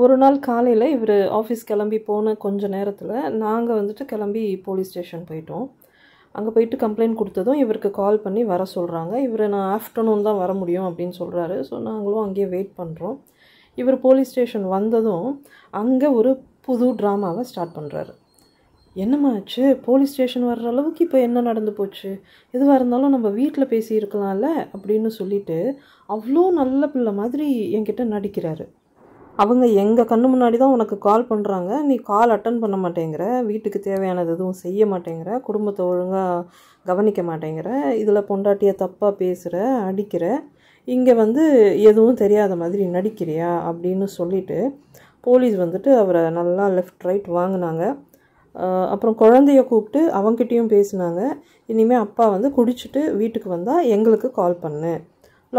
ஒரு நாள் காலையில் இவர் ஆஃபீஸ் கிளம்பி போன கொஞ்ச நேரத்தில் நாங்கள் வந்துட்டு கிளம்பி போலீஸ் ஸ்டேஷன் போயிட்டோம். அங்கே போயிட்டு கம்ப்ளைண்ட் கொடுத்ததும் இவருக்கு கால் பண்ணி வர சொல்கிறாங்க. இவர் நான் ஆஃப்டர்நூன் தான் வர முடியும் அப்படின்னு சொல்கிறாரு. ஸோ நாங்களும் அங்கேயே வெயிட் பண்ணுறோம். இவர் போலீஸ் ஸ்டேஷன் வந்ததும் அங்கே ஒரு புது ட்ராமாவை ஸ்டார்ட் பண்ணுறாரு. என்னமாச்சு, போலீஸ் ஸ்டேஷன் வர்ற அளவுக்கு இப்போ என்ன நடந்து போச்சு, எதுவாக இருந்தாலும் நம்ம வீட்டில் பேசியிருக்கலாம்ல அப்படின்னு சொல்லிட்டு அவ்வளோ நல்ல பிள்ளை மாதிரி என்கிட்ட நடிக்கிறாரு. அவங்க எங்கள் கண்ணு முன்னாடி தான் உனக்கு கால் பண்ணுறாங்க, நீ கால் அட்டன் பண்ண மாட்டேங்கிற, வீட்டுக்கு தேவையானது எதுவும் செய்ய மாட்டேங்கிற, குடும்பத்தை ஒழுங்காக கவனிக்க மாட்டேங்கிற, இதில் பொண்டாட்டியை தப்பாக பேசுகிற, அடிக்கிற, இங்கே எதுவும் தெரியாத மாதிரி நடிக்கிறியா அப்படின்னு சொல்லிட்டு போலீஸ் அவரை நல்லா லெஃப்ட் ரைட் வாங்கினாங்க. அப்புறம் குழந்தைய கூப்பிட்டு அவங்ககிட்டையும் பேசினாங்க. இனிமேல் அப்பா குடிச்சிட்டு வீட்டுக்கு வந்தால் எங்களுக்கு கால் பண்ணு,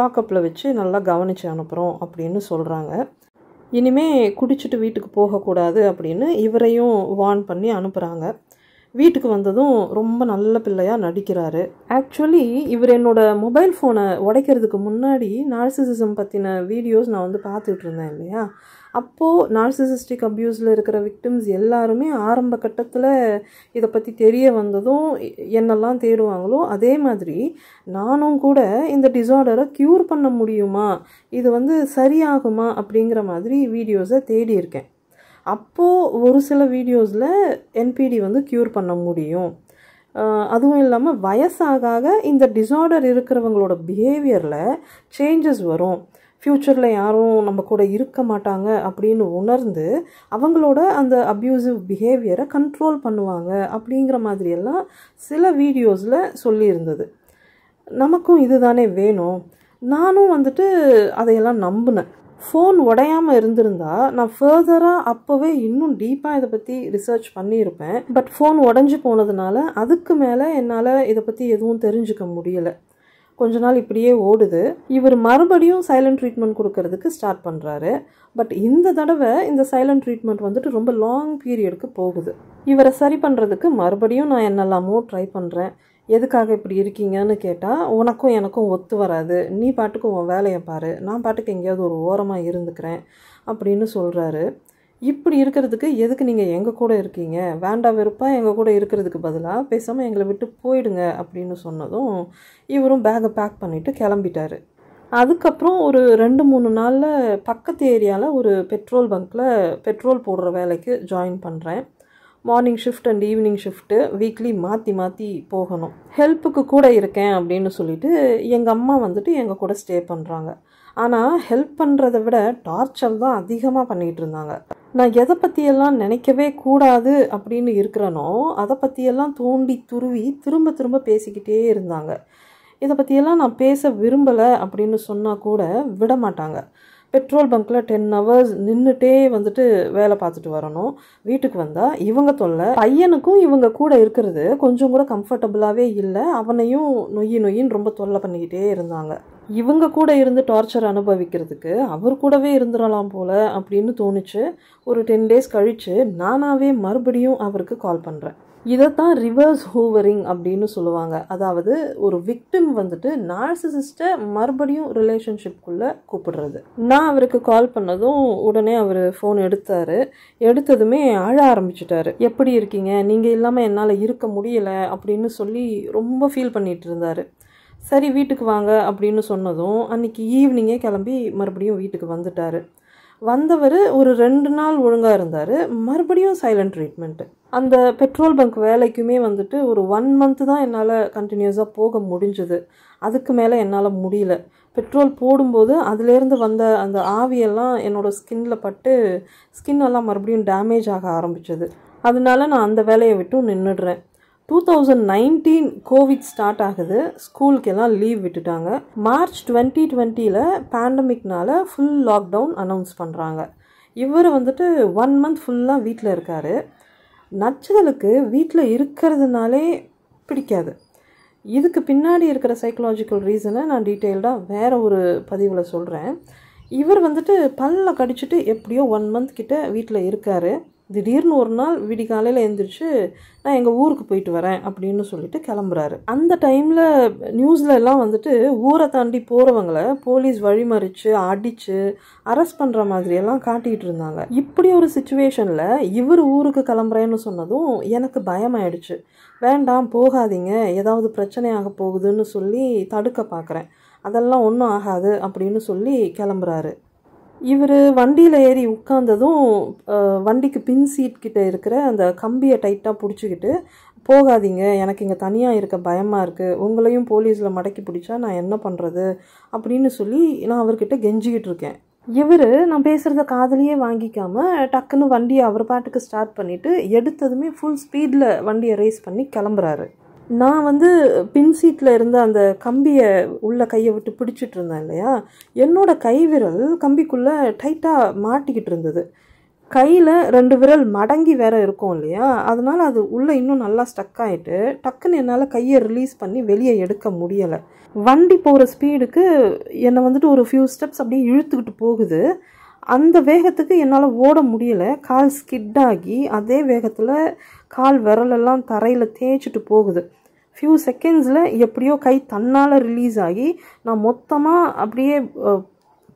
லாக்கப்பில் வச்சு நல்லா கவனித்து அனுப்புகிறோம் அப்படின்னு சொல்கிறாங்க. இனிமே குடிச்சிட்டு வீட்டுக்கு போகக்கூடாது அப்படின்னு இவரையும் வார்ன் பண்ணி அனுப்புகிறாங்க. வீட்டுக்கு வந்ததும் ரொம்ப நல்ல பிள்ளையாக நடிக்கிறாரு. ஆக்சுவலி இவர் என்னோடய மொபைல் ஃபோனை உடைக்கிறதுக்கு முன்னாடி நார்சிசிசம் பற்றின வீடியோஸ் நான் பார்த்துட்டு இருந்தேன் இல்லையா. அப்போது நார்சிசிஸ்டிக் அப்யூஸில் இருக்கிற விக்டிம்ஸ் எல்லாருமே ஆரம்ப கட்டத்தில் இதை பற்றி தெரிய வந்ததும் என்னெல்லாம் தேடுவாங்களோ அதே மாதிரி நானும் கூட இந்த டிஸார்டரை க்யூர் பண்ண முடியுமா, இது சரியாகுமா அப்படிங்கிற மாதிரி வீடியோஸை தேடி இருக்கேன். அப்போது ஒரு சில வீடியோஸில் என்பிடி க்யூர் பண்ண முடியும், அதுவும் இல்லாமல் வயசாக இந்த டிஸார்டர் இருக்கிறவங்களோட பிஹேவியரில் சேஞ்சஸ் வரும், ஃப்யூச்சரில் யாரும் நம்ம கூட இருக்க மாட்டாங்க அப்படின்னு உணர்ந்து அவங்களோட அந்த அப்யூசிவ் பிஹேவியரை கண்ட்ரோல் பண்ணுவாங்க அப்படிங்கிற மாதிரியெல்லாம் சில வீடியோஸில் சொல்லியிருந்தது. நமக்கும் இதுதானே வேணும். நானும் அதையெல்லாம் நம்பினேன். ஃபோன் உடையாமல் இருந்திருந்தா நான் ஃபர்தராக அப்போவே இன்னும் டீப்பாக இதை பற்றி ரிசர்ச் பண்ணியிருப்பேன். பட் ஃபோன் உடஞ்சி போனதுனால அதுக்கு மேலே என்னால் இதை பற்றி எதுவும் தெரிஞ்சுக்க முடியலை. கொஞ்ச நாள் இப்படியே ஓடுது. இவர் மறுபடியும் சைலண்ட் ட்ரீட்மெண்ட் கொடுக்கறதுக்கு ஸ்டார்ட் பண்ணுறாரு. பட் இந்த தடவை இந்த சைலண்ட் ட்ரீட்மெண்ட் ரொம்ப லாங் பீரியடுக்கு போகுது. இவரை சரி பண்ணுறதுக்கு மறுபடியும் நான் என்னெல்லாமோ ட்ரை பண்ணுறேன். எதுக்காக இப்படி இருக்கீங்கன்னு கேட்டால், உனக்கும் எனக்கும் ஒத்து வராது, நீ பாட்டுக்கு உன் வேலையை பாரு, நான் பாட்டுக்கு எங்கேயாவது ஒரு ஓரமாக இருந்துக்கிறேன் அப்படின்னு சொல்கிறாரு. இப்படி இருக்கிறதுக்கு எதுக்கு நீங்கள் எங்கள் கூட இருக்கீங்க, வேண்டா வெறுப்பாக எங்கள் கூட இருக்கிறதுக்கு பதிலாக பேசாமல் எங்களை விட்டு போயிடுங்க அப்படின்னு சொன்னதும் இவரும் பேக்கை பேக் பண்ணிவிட்டு கிளம்பிட்டார். அதுக்கப்புறம் ஒரு 2-3 நாளில் பக்கத்து ஏரியாவில் ஒரு பெட்ரோல் பங்க்கில் பெட்ரோல் போடுற வேலைக்கு ஜாயின் பண்ணுறேன். Morning shift and evening shift weekly மாற்றி மாற்றி போகணும். ஹெல்ப்புக்கு கூட இருக்கேன் அப்படின்னு சொல்லிட்டு எங்கள் அம்மா எங்கள் கூட ஸ்டே பண்ணுறாங்க. ஆனால் ஹெல்ப் பண்ணுறதை விட டார்ச்சர் தான் அதிகமாக பண்ணிகிட்டு இருந்தாங்க. நான் எதை பற்றியெல்லாம் நினைக்கவே கூடாது அப்படின்னு இருக்கிறனோ அதை பற்றியெல்லாம் தோண்டி துருவி திரும்ப திரும்ப பேசிக்கிட்டே இருந்தாங்க. இதை பற்றியெல்லாம் நான் பேச விரும்பலை அப்படின்னு சொன்னால் கூட விட மாட்டாங்க. பெட்ரோல் பங்க்கில் 10 hours நின்றுட்டே வேலை பார்த்துட்டு வரணும். வீட்டுக்கு வந்தால் இவங்க தொல்லை. பையனுக்கும் இவங்க கூட இருக்கிறது கொஞ்சம் கூட கம்ஃபர்டபுளாகவே இல்லை. அவனையும் நொய்யின்னு ரொம்ப தொல்லை பண்ணிக்கிட்டே இருந்தாங்க. இவங்க கூட இருந்து டார்ச்சர் அனுபவிக்கிறதுக்கு அவர் கூடவே இருந்துடலாம் போல் அப்படின்னு தோணுச்சு. ஒரு 10 days கழித்து நானாகவே மறுபடியும் அவருக்கு கால் பண்ணுறேன். இதைத்தான் ரிவர்ஸ் ஹூவரிங் அப்படின்னு சொல்லுவாங்க. அதாவது ஒரு விக்டிம் நார்சிசிஸ்ட்டை மறுபடியும் ரிலேஷன்ஷிப்குள்ளே கூப்பிடுறது. நான் அவருக்கு கால் பண்ணதும் உடனே அவர் ஃபோன் எடுத்தார். எடுத்ததுமே அழ ஆரம்பிச்சிட்டாரு. எப்படி இருக்கீங்க, நீங்கள் இல்லாமல் என்னால் இருக்க முடியலை அப்படின்னு சொல்லி ரொம்ப ஃபீல் பண்ணிகிட்டு இருந்தார். சரி வீட்டுக்கு வாங்க அப்படின்னு சொன்னதும் அன்றைக்கி ஈவினிங்கே கிளம்பி மறுபடியும் வீட்டுக்கு வந்துட்டார். வந்தவர் ஒரு 2 நாள் ஒழுங்காக இருந்தார். மறுபடியும் சைலண்ட் ட்ரீட்மெண்ட்டு. அந்த பெட்ரோல் பங்க் வேலைக்குமே ஒரு 1 month தான் என்னால் கண்டினியூஸாக போக முடிஞ்சுது. அதுக்கு மேலே என்னால் முடியல. பெட்ரோல் போடும்போது அதுலேருந்து வந்த அந்த ஆவியெல்லாம் என்னோடய ஸ்கின்னில் பட்டு ஸ்கின்னெல்லாம் மறுபடியும் டேமேஜ் ஆக ஆரம்பிச்சது. அதனால நான் அந்த வேலையை விட்டும் நின்றுடுறேன். 2019 கோவிட் ஸ்டார்ட் ஆகுது. ஸ்கூலுக்கெல்லாம் லீவ் விட்டுட்டாங்க. மார்ச் 2020 பேண்டமிக்னால ஃபுல் லாக்டவுன் அனௌன்ஸ் பண்ணுறாங்க. இவர் 1 month ஃபுல்லாக வீட்டில் இருக்கார். நச்சுதலுக்கு வீட்டில் இருக்கிறதுனாலே பிடிக்காது. இதுக்கு பின்னாடி இருக்கிற சைக்கலாஜிக்கல் ரீசனை நான் டீட்டெயில்டாக வேறு ஒரு பதிவில் சொல்கிறேன். இவர் பல்ல கடிச்சிட்டு எப்படியோ 1 month கிட்ட வீட்டில் இருக்கார். திடீர்னு ஒரு நாள் விடிகாலையில் எழுந்திரிச்சு நான் எங்கள் ஊருக்கு போயிட்டு வரேன் அப்படின்னு சொல்லிட்டு கிளம்புறாரு. அந்த டைமில் நியூஸில் எல்லாம் வந்துட்டு ஊரை தாண்டி போகிறவங்கள போலீஸ் வழிமறித்து அடித்து அரெஸ்ட் பண்ணுற மாதிரியெல்லாம் காட்டிகிட்டு இருந்தாங்க. இப்படி ஒரு சுச்சுவேஷனில் இவர் ஊருக்கு கிளம்புறேன்னு சொன்னதும் எனக்கு பயமாயிடுச்சு. வேண்டாம் போகாதீங்க, ஏதாவது பிரச்சனையாக போகுதுன்னு சொல்லி தடுக்க பார்க்குறேன். அதெல்லாம் ஒன்றும் ஆகாது அப்படின்னு சொல்லி கிளம்புறாரு. இவர் வண்டியில் ஏறி உட்கார்ந்ததும் வண்டிக்கு பின் சீட் கிட்ட இருக்கிற அந்த கம்பியை டைட்டாக பிடிச்சிக்கிட்டு, போகாதீங்க, எனக்கு இங்கே தனியாக இருக்க பயமாக இருக்குது, உங்களையும் போலீஸில் மடக்கி பிடிச்சா நான் என்ன பண்ணுறது அப்படின்னு சொல்லி நான் அவர்கிட்ட கெஞ்சிக்கிட்டு இருக்கேன். இவர் நான் பேசுகிறத காதலியே வாங்கிக்காமல் டக்குன்னு வண்டியை அவர் பாட்டுக்கு ஸ்டார்ட் பண்ணிவிட்டு எடுத்ததுமே ஃபுல் ஸ்பீடில் வண்டியை ரேஸ் பண்ணி கிளம்புறாரு. நான் வந்து பின் சீட்டில் இருந்த அந்த கம்பியை உள்ள கையை விட்டு பிடிச்சிட்டு இருந்தேன் இல்லையா, என்னோடய கை விரல் கம்பிக்குள்ளே டைட்டாக மாட்டிக்கிட்டு இருந்தது. கையில் 2 விரல் மடங்கி வேற இருக்கும் இல்லையா, அதனால் அது உள்ளே இன்னும் நல்லா ஸ்டக் ஆகிட்டு டக்குன்னு என்னால் கையை ரிலீஸ் பண்ணி வெளியே எடுக்க முடியலை. வண்டி போகிற ஸ்பீடுக்கு என்னை வந்துட்டு ஒரு ஃபியூ ஸ்டெப்ஸ் அப்படியே இழுத்துக்கிட்டு போகுது. அந்த வேகத்துக்கு என்னால் ஓட முடியலை. கால் ஸ்கிட்டாகி அதே வேகத்தில் கால் விரலெல்லாம் தரையில் தேய்ச்சிட்டு போகுது. ஃபியூ செகண்ட்ஸில் எப்படியோ கை தன்னால் ரிலீஸ் ஆகி நான் மொத்தமாக அப்படியே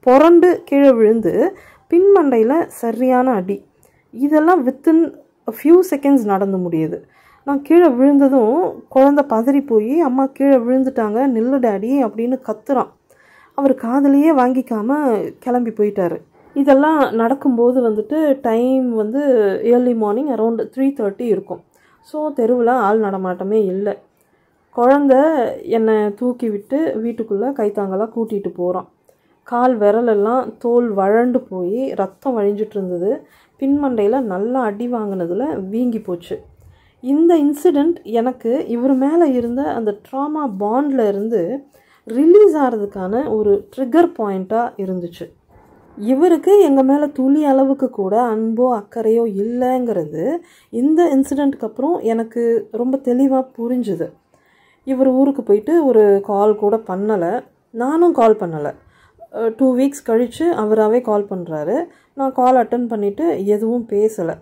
புரண்டு கீழே விழுந்து பின்மண்டையில் சரியான அடி. இதெல்லாம் வித்தின் ஃபியூ செகண்ட்ஸ் நடந்து முடியுது. நான் கீழே விழுந்ததும் குழந்தை பதறி போய் அம்மா கீழே விழுந்துட்டாங்க, நில்லு டாடி அப்படின்னு கத்துறான். அவர் காதலையே வாங்கிக்காமல் கிளம்பி போயிட்டாரு. இதெல்லாம் நடக்கும்போது வந்துட்டு டைம் வந்து ஏர்லி மார்னிங் அரௌண்ட் 3:30 இருக்கும். ஸோ தெருவில் ஆள் நடமாட்டமே இல்லை. குழந்த என்னை தூக்கி விட்டு வீட்டுக்குள்ளே கைத்தாங்கலாம் கூட்டிகிட்டு போகிறான். கால் விரலெல்லாம் தோல் வழண்டு போய் ரத்தம் வழிஞ்சிட்டு இருந்தது. பின்மண்டையில் நல்லா அடி வாங்கினதில் வீங்கி போச்சு. இந்த இன்சிடெண்ட் எனக்கு இவர் மேலே இருந்த அந்த ட்ராமா பாண்டில் இருந்து ரிலீஸ் ஆகிறதுக்கான ஒரு ட்ரிகர் பாயிண்ட்டாக இருந்துச்சு. இவருக்கு எங்கள் மேலே துளி அளவுக்கு கூட அன்போ அக்கறையோ இல்லைங்கிறது இந்த இன்சிடெண்ட்டுக்கு அப்புறம் எனக்கு ரொம்ப தெளிவாக புரிஞ்சுது. இவர் ஊருக்கு போயிட்டு ஒரு கால் கூட பண்ணலை, நானும் கால் பண்ணலை. 2 வீக்ஸ் கழித்து அவராகவே கால் பண்ணுறாரு. நான் கால் அட்டன் பண்ணிவிட்டு எதுவும் பேசலை.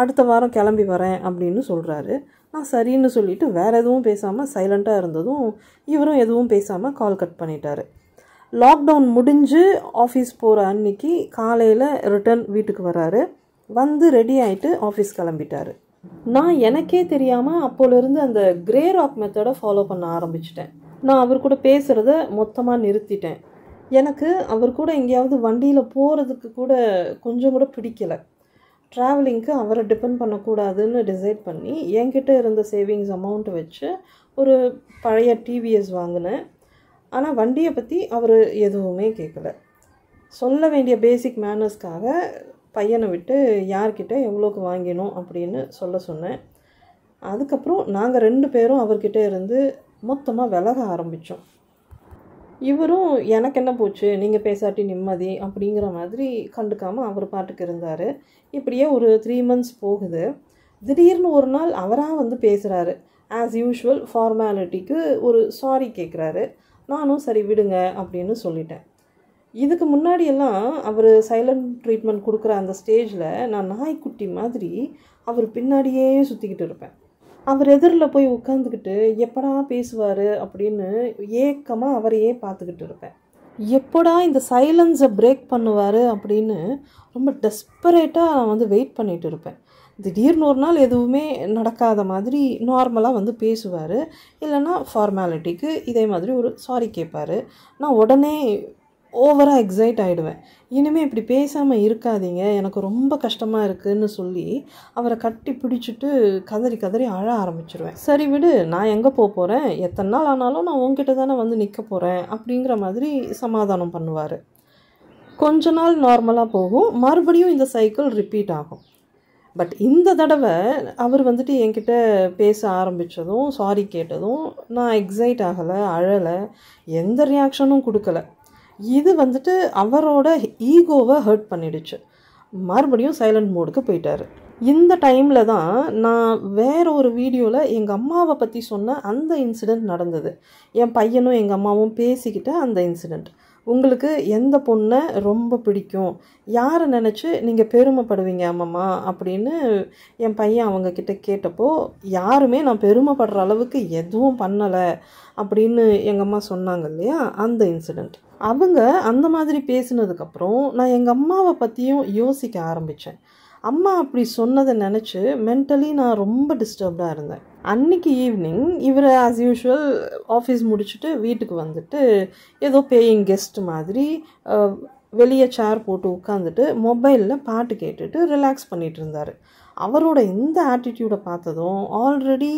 அடுத்த வாரம் கிளம்பி வரேன் அப்படின்னு சொல்கிறாரு. நான் சரின்னு சொல்லிவிட்டு வேறு எதுவும் பேசாமல் சைலண்ட்டாக இருந்ததும் இவரும் எதுவும் பேசாமல் கால் கட் பண்ணிட்டாரு. லாக்டவுன் முடிஞ்சு ஆஃபீஸ் போகிற அன்னைக்கு காலையில் ரிட்டர்ன் வீட்டுக்கு வராரு. வந்து ரெடி ஆகிட்டு ஆஃபீஸ் கிளம்பிட்டாரு. நான் எனக்கே தெரியாமல் அப்போலேருந்து அந்த கிரே ராக் மெத்தடை ஃபாலோ பண்ண ஆரம்பிச்சிட்டேன். நான் அவர் கூட பேசுகிறத மொத்தமாக நிறுத்திட்டேன். எனக்கு அவர் கூட எங்கேயாவது வண்டியில் போகிறதுக்கு கூட கொஞ்சம் கூட பிடிக்கலை. ட்ராவலிங்க்கு அவரை டிபெண்ட் பண்ணக்கூடாதுன்னு டிசைட் பண்ணி என்கிட்ட இருந்த சேவிங்ஸ் அமௌண்ட்டை வச்சு ஒரு பழைய டிவிஎஸ் வாங்கினேன். ஆனால் வண்டியை பற்றி அவர் எதுவுமே கேட்கல. சொல்ல வேண்டிய பேசிக் மேனர்ஸ்க்காக பையனை விட்டு யார்கிட்ட எவ்வளோக்கு வாங்கினோம் அப்படின்னு சொல்ல சொன்னேன். அதுக்கப்புறம் நாங்கள் 2 பேரும் அவர்கிட்ட இருந்து மொத்தமாக விலக ஆரம்பித்தோம். இவரும் எனக்கு என்ன போச்சு, நீங்கள் பேசாட்டி நிம்மதி அப்படிங்கிற மாதிரி கண்டுக்காமல் அவர் பாட்டுக்கு இருந்தார். இப்படியே ஒரு 3 மந்த்ஸ் போகுது. திடீர்னு ஒரு நாள் அவராக வந்து பேசுகிறாரு. ஆஸ் யூஷுவல் ஃபார்மாலிட்டிக்கு ஒரு சாரி கேட்குறாரு. நானும் சரி விடுங்க அப்படின்னு சொல்லிட்டேன். இதுக்கு முன்னாடியெல்லாம் அவர் சைலண்ட் ட்ரீட்மெண்ட் கொடுக்குற அந்த ஸ்டேஜில் நான் நாய்க்குட்டி மாதிரி அவர் பின்னாடியே சுற்றிக்கிட்டு இருப்பேன். அவர் எதிரில் போய் உட்காந்துக்கிட்டு எப்படா பேசுவார் அப்படின்னு ஏக்கமாக அவரையே பார்த்துக்கிட்டு இருப்பேன். எப்படா இந்த சைலன்ஸை பிரேக் பண்ணுவார் அப்படின்னு ரொம்ப டெஸ்பரேட்டாக நான் வந்து வெயிட் பண்ணிகிட்டு இருப்பேன். திடீர்னு ஒரு நாள் எதுவுமே நடக்காத மாதிரி நார்மலாக வந்து பேசுவார். இல்லைன்னா ஃபார்மாலிட்டிக்கு இதே மாதிரி ஒரு சாரி கேட்பார். நான் உடனே ஓவராக எக்ஸைட் ஆகிடுவேன். இனிமேல் இப்படி பேசாமல் இருக்காதீங்க, எனக்கு ரொம்ப கஷ்டமாக இருக்குதுன்னு சொல்லி அவரை கட்டி பிடிச்சிட்டு கதறி கதறி அழ ஆரம்பிச்சிருவேன். சரி விடு, நான் எங்கே போகிறேன், எத்தனை நாள் ஆனாலும் நான் உங்ககிட்ட தானே வந்து நிற்க போகிறேன் அப்படிங்கிற மாதிரி சமாதானம் பண்ணுவார். கொஞ்ச நாள் நார்மலாக போகும், மறுபடியும் இந்த சைக்கிள் ரிப்பீட் ஆகும். பட் இந்த தடவை அவர் வந்துட்டு என்கிட்ட பேச ஆரம்பித்ததும் சாரி கேட்டதும் நான் எக்ஸைட் ஆகலை, அழலை, எந்த ரியாக்ஷனும் கொடுக்கல. இது வந்துட்டு அவரோட ஈகோவை ஹர்ட் பண்ணிடுச்சு. மறுபடியும் சைலண்ட் மோடுக்கு போயிட்டார். இந்த டைமில் தான் நான் வேற ஒரு வீடியோவில் எங்கள் அம்மாவை பற்றி சொன்ன அந்த இன்சிடெண்ட் நடந்தது. என் பையனும் எங்கள் அம்மாவும் பேசிக்கிட்ட அந்த இன்சிடெண்ட். உங்களுக்கு எந்த பொண்ணை ரொம்ப பிடிக்கும், யாரை நினச்சி நீங்கள் பெருமைப்படுவீங்க அம்மம்மா அப்படின்னு என் பையன் அவங்கக்கிட்ட கேட்டப்போ, யாருமே நான் பெருமைப்படுற அளவுக்கு எதுவும் பண்ணலை அப்படின்னு எங்கள் அம்மா சொன்னாங்க இல்லையா, அந்த இன்சிடெண்ட். அவங்க அந்த மாதிரி பேசினதுக்கப்புறம் நான் எங்கள் அம்மாவை பற்றியும் யோசிக்க ஆரம்பித்தேன். அம்மா அப்படி சொன்னதை நினச்சி மென்டலி நான் ரொம்ப டிஸ்டர்ப்டாக இருந்தேன். அன்றைக்கி ஈவினிங் இவர் ஆஸ் யூஷுவல் ஆஃபீஸ் முடிச்சுட்டு வீட்டுக்கு வந்துட்டு ஏதோ பேயிங் கெஸ்ட் மாதிரி வெளியே சேர் போட்டு உட்காந்துட்டு மொபைலில் பாட்டு கேட்டுட்டு ரிலாக்ஸ் பண்ணிகிட்டு இருந்தார். அவரோட இந்த ஆட்டிடியூடை பார்த்ததும் ஆல்ரெடி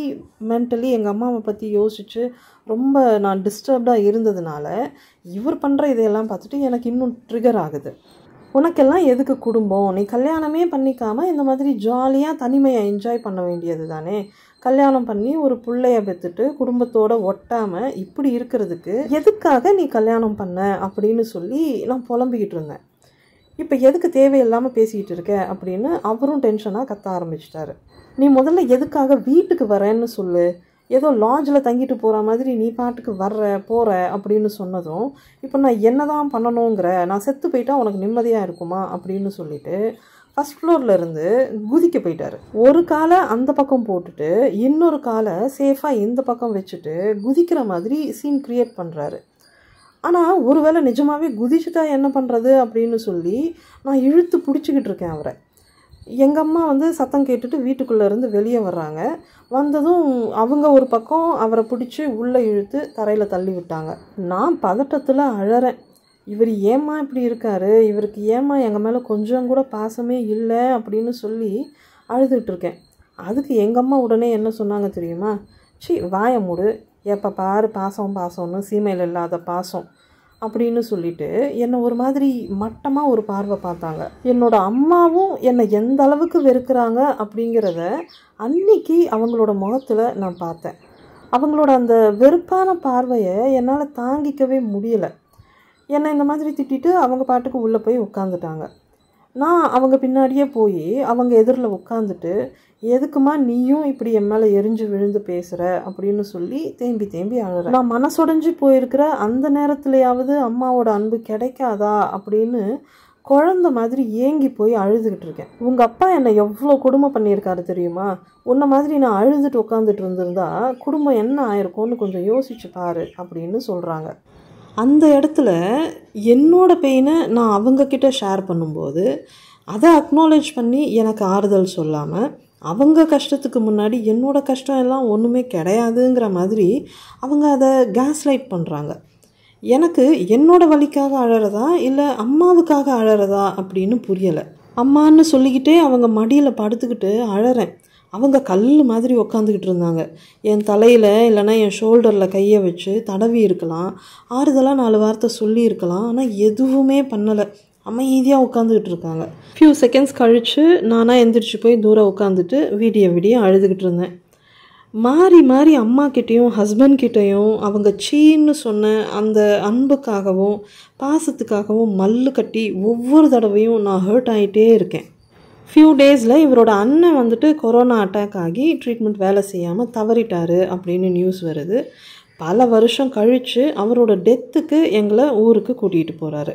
மென்டலி எங்கள் அம்மாவை பற்றி யோசித்து ரொம்ப நான் டிஸ்டர்ப்டாக இருந்ததுனால இவர் பண்ணுற இதையெல்லாம் பார்த்துட்டு எனக்கு இன்னும் ட்ரிகர் ஆகுது. உனக்கெல்லாம் எதுக்கு குடும்பம், நீ கல்யாணமே பண்ணிக்காமல் இந்த மாதிரி ஜாலியாக தனிமையை என்ஜாய் பண்ண வேண்டியது தானே, கல்யாணம் பண்ணி ஒரு பிள்ளைய பெற்றுட்டு குடும்பத்தோடு ஒட்டாமல் இப்படி இருக்கிறதுக்கு எதுக்காக நீ கல்யாணம் பண்ண அப்படின்னு சொல்லி நான் புலம்பிக்கிட்டு இருந்தேன். இப்போ எதுக்கு தேவையில்லாமல் பேசிக்கிட்டு இருக்க அப்படின்னு அவரும் டென்ஷனாக கத்த ஆரம்பிச்சிட்டாரு. நீ முதல்ல எதுக்காக வீட்டுக்கு வரேன்னு சொல்லு, ஏதோ லாட்ஜில் தங்கிட்டு போகிற மாதிரி நீ பாட்டுக்கு போகிற அப்படின்னு சொன்னதும் இப்போ நான் என்ன தான் பண்ணணுங்கிற, நான் செத்து போயிட்டா உனக்கு நிம்மதியாக இருக்குமா அப்படின்னு சொல்லிட்டு ஃபஸ்ட் ஃப்ளோர்லேருந்து குதிக்க போயிட்டார். ஒரு காலை அந்த பக்கம் போட்டுட்டு இன்னொரு காலை சேஃபாக இந்த பக்கம் வச்சுட்டு குதிக்கிற மாதிரி சீன் க்ரியேட் பண்ணுறாரு. ஆனால் ஒருவேளை நிஜமாகவே குதிச்சுட்டா என்ன பண்ணுறது அப்படின்னு சொல்லி நான் இழுத்து பிடிச்சிக்கிட்டு இருக்கேன் அவரை. எங்கள் அம்மா சத்தம் கேட்டுட்டு வீட்டுக்குள்ளேருந்து வெளியே வர்றாங்க. வந்ததும் அவங்க ஒரு பக்கம் அவரை பிடிச்சி உள்ளே இழுத்து தரையில் தள்ளி விட்டாங்க. நான் பதட்டத்தில் அழறேன். இவர் ஏம்மா இப்படி இருக்காரு, இவருக்கு ஏம்மா எங்கள் மேலே கொஞ்சம் கூட பாசமே இல்லை அப்படின்னு சொல்லி அழுதுகிட்ருக்கேன். அதுக்கு எங்கள் அம்மா உடனே என்ன சொன்னாங்க தெரியுமா, வாயை மூடு, எப்போ பாரு பாசம்னு சீமையில் இல்லாத பாசம் அப்படின்னு சொல்லிட்டு என்னை ஒரு மாதிரி மட்டமாக ஒரு பார்வை பார்த்தாங்க. என்னோட அம்மாவும் என்னை எந்த அளவுக்கு வெறுக்கிறாங்க அப்படிங்கிறத அன்னைக்கு அவங்களோட முகத்தில் நான் பார்த்தேன். அவங்களோட அந்த வெறுப்பான பார்வையை என்னால் தாங்கிக்கவே முடியலை. என்னை இந்த மாதிரி திட்டிட்டு அவங்க பாட்டுக்கு உள்ளே போய் உட்காந்துட்டாங்க. நான் அவங்க பின்னாடியே போய் அவங்க எதிரில் உட்காந்துட்டு, எதுக்குமா நீயும் இப்படி என் மேலே எரிஞ்சு விழுந்து பேசுகிற அப்படின்னு சொல்லி தேம்பி அழுறேன். நான் மனசொடைஞ்சு போயிருக்கிற அந்த நேரத்துலையாவது அம்மாவோட அன்பு கிடைக்காதா அப்படின்னு குழந்த மாதிரி ஏங்கி போய் அழுதுகிட்டு இருக்கேன். உங்கள் அப்பா என்னை எவ்வளோ கொடுமை பண்ணியிருக்காரு தெரியுமா, உன்ன மாதிரி நான் அழுதுட்டு உட்காந்துட்டு இருந்திருந்தா குடும்பம் என்ன ஆயிருக்கும்னு கொஞ்சம் யோசிச்சு பாரு அப்படின்னு சொல்கிறாங்க. அந்த இடத்துல என்னோட பெயினை நான் அவங்கக்கிட்ட ஷேர் பண்ணும்போது அதை அக்னாலேஜ் பண்ணி எனக்கு ஆறுதல் சொல்லாமல் அவங்க கஷ்டத்துக்கு முன்னாடி என்னோட கஷ்டம் எல்லாம் ஒன்றுமே கிடையாதுங்கிற மாதிரி அவங்க அதை கேஸ்லைட் பண்ணுறாங்க. எனக்கு என்னோட வலிக்காக அழறதா இல்லை அம்மாவுக்காக அழறதா அப்படின்னு புரியலை. அம்மான்னு சொல்லிக்கிட்டே அவங்க மடியில் படுத்துக்கிட்டு அழறேன். அவங்க கல் மாதிரி உக்காந்துக்கிட்டு இருந்தாங்க. என் தலையில் இல்லைனா என் ஷோல்டரில் கையை வச்சு தடவி இருக்கலாம், ஆறுதலாக 4 வார்த்தை சொல்லியிருக்கலாம். ஆனால் எதுவுமே பண்ணலை, அமைதியாக உட்காந்துக்கிட்டு இருக்காங்க. ஃபியூ செகண்ட்ஸ் கழித்து நானாக எந்திரிச்சு போய் தூரம் உட்காந்துட்டு விடிய அழுதுகிட்டு இருந்தேன். மாறி அம்மாக்கிட்டேயும் ஹஸ்பண்ட்கிட்டையும் அவங்க சீன்னு சொன்ன அந்த அன்புக்காகவும் பாசத்துக்காகவும் மல்லு கட்டி ஒவ்வொரு தடவையும் நான் ஹர்ட் ஆகிட்டே இருக்கேன். ஃபியூ டேஸில் இவரோட அண்ணன் கொரோனா அட்டாக் ஆகி ட்ரீட்மெண்ட் வேலை செய்யாமல் தவறிட்டார் அப்படின்னு நியூஸ் வருது. பல வருஷம் கழித்து அவரோட டெத்துக்கு எங்களை ஊருக்கு கூட்டிகிட்டு போகிறாரு.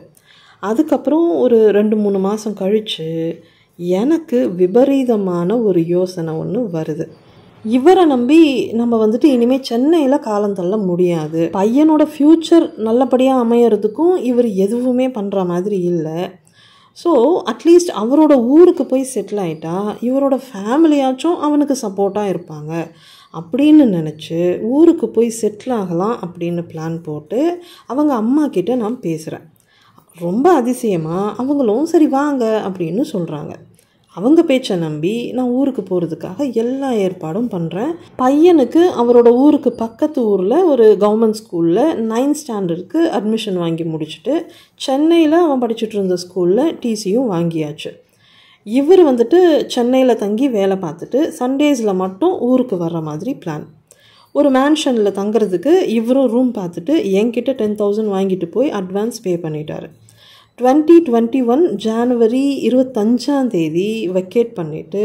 அதுக்கப்புறம் ஒரு 2-3 மாதம் கழித்து எனக்கு விபரீதமான ஒரு யோசனை ஒன்று வருது. இவரை நம்பி நம்ம இனிமேல் சென்னையில் காலம் தள்ள முடியாது. பையனோட ஃப்யூச்சர் நல்லபடியாக அமையறதுக்கும் இவர் எதுவுமே பண்ணுற மாதிரி இல்லை. ஸோ அட்லீஸ்ட் அவரோட ஊருக்கு போய் செட்டில் ஆகிட்டா இவரோட ஃபேமிலியாச்சும் அவனுக்கு சப்போர்ட்டாக இருப்பாங்க அப்படின்னு நினச்சி ஊருக்கு போய் செட்டில் ஆகலாம் அப்படின்னு பிளான் போட்டு அவங்க அம்மா கிட்ட நான் பேசுகிறேன். ரொம்ப அதிசயமாக அவங்களும் சரி வாங்க அப்படின்னு சொல்கிறாங்க. அவங்க பேச்சை நம்பி நான் ஊருக்கு போகிறதுக்காக எல்லா ஏற்பாடும் பண்ணுறேன். பையனுக்கு அவரோட ஊருக்கு பக்கத்து ஊரில் ஒரு கவர்மெண்ட் ஸ்கூலில் 9th ஸ்டாண்டர்டுக்கு அட்மிஷன் வாங்கி முடிச்சுட்டு சென்னையில் அவன் படிச்சுட்டு இருந்த ஸ்கூலில் டிசியும் வாங்கியாச்சு. இவர் சென்னையில் தங்கி வேலை பார்த்துட்டு சண்டேஸில் மட்டும் ஊருக்கு வர்ற மாதிரி பிளான். ஒரு மேன்ஷனில் தங்குறதுக்கு இவரும் ரூம் பார்த்துட்டு என்கிட்ட 10,000 வாங்கிட்டு போய் அட்வான்ஸ் பே பண்ணிட்டார். 2021 ஜனவரி 25 வெக்கேட் பண்ணிவிட்டு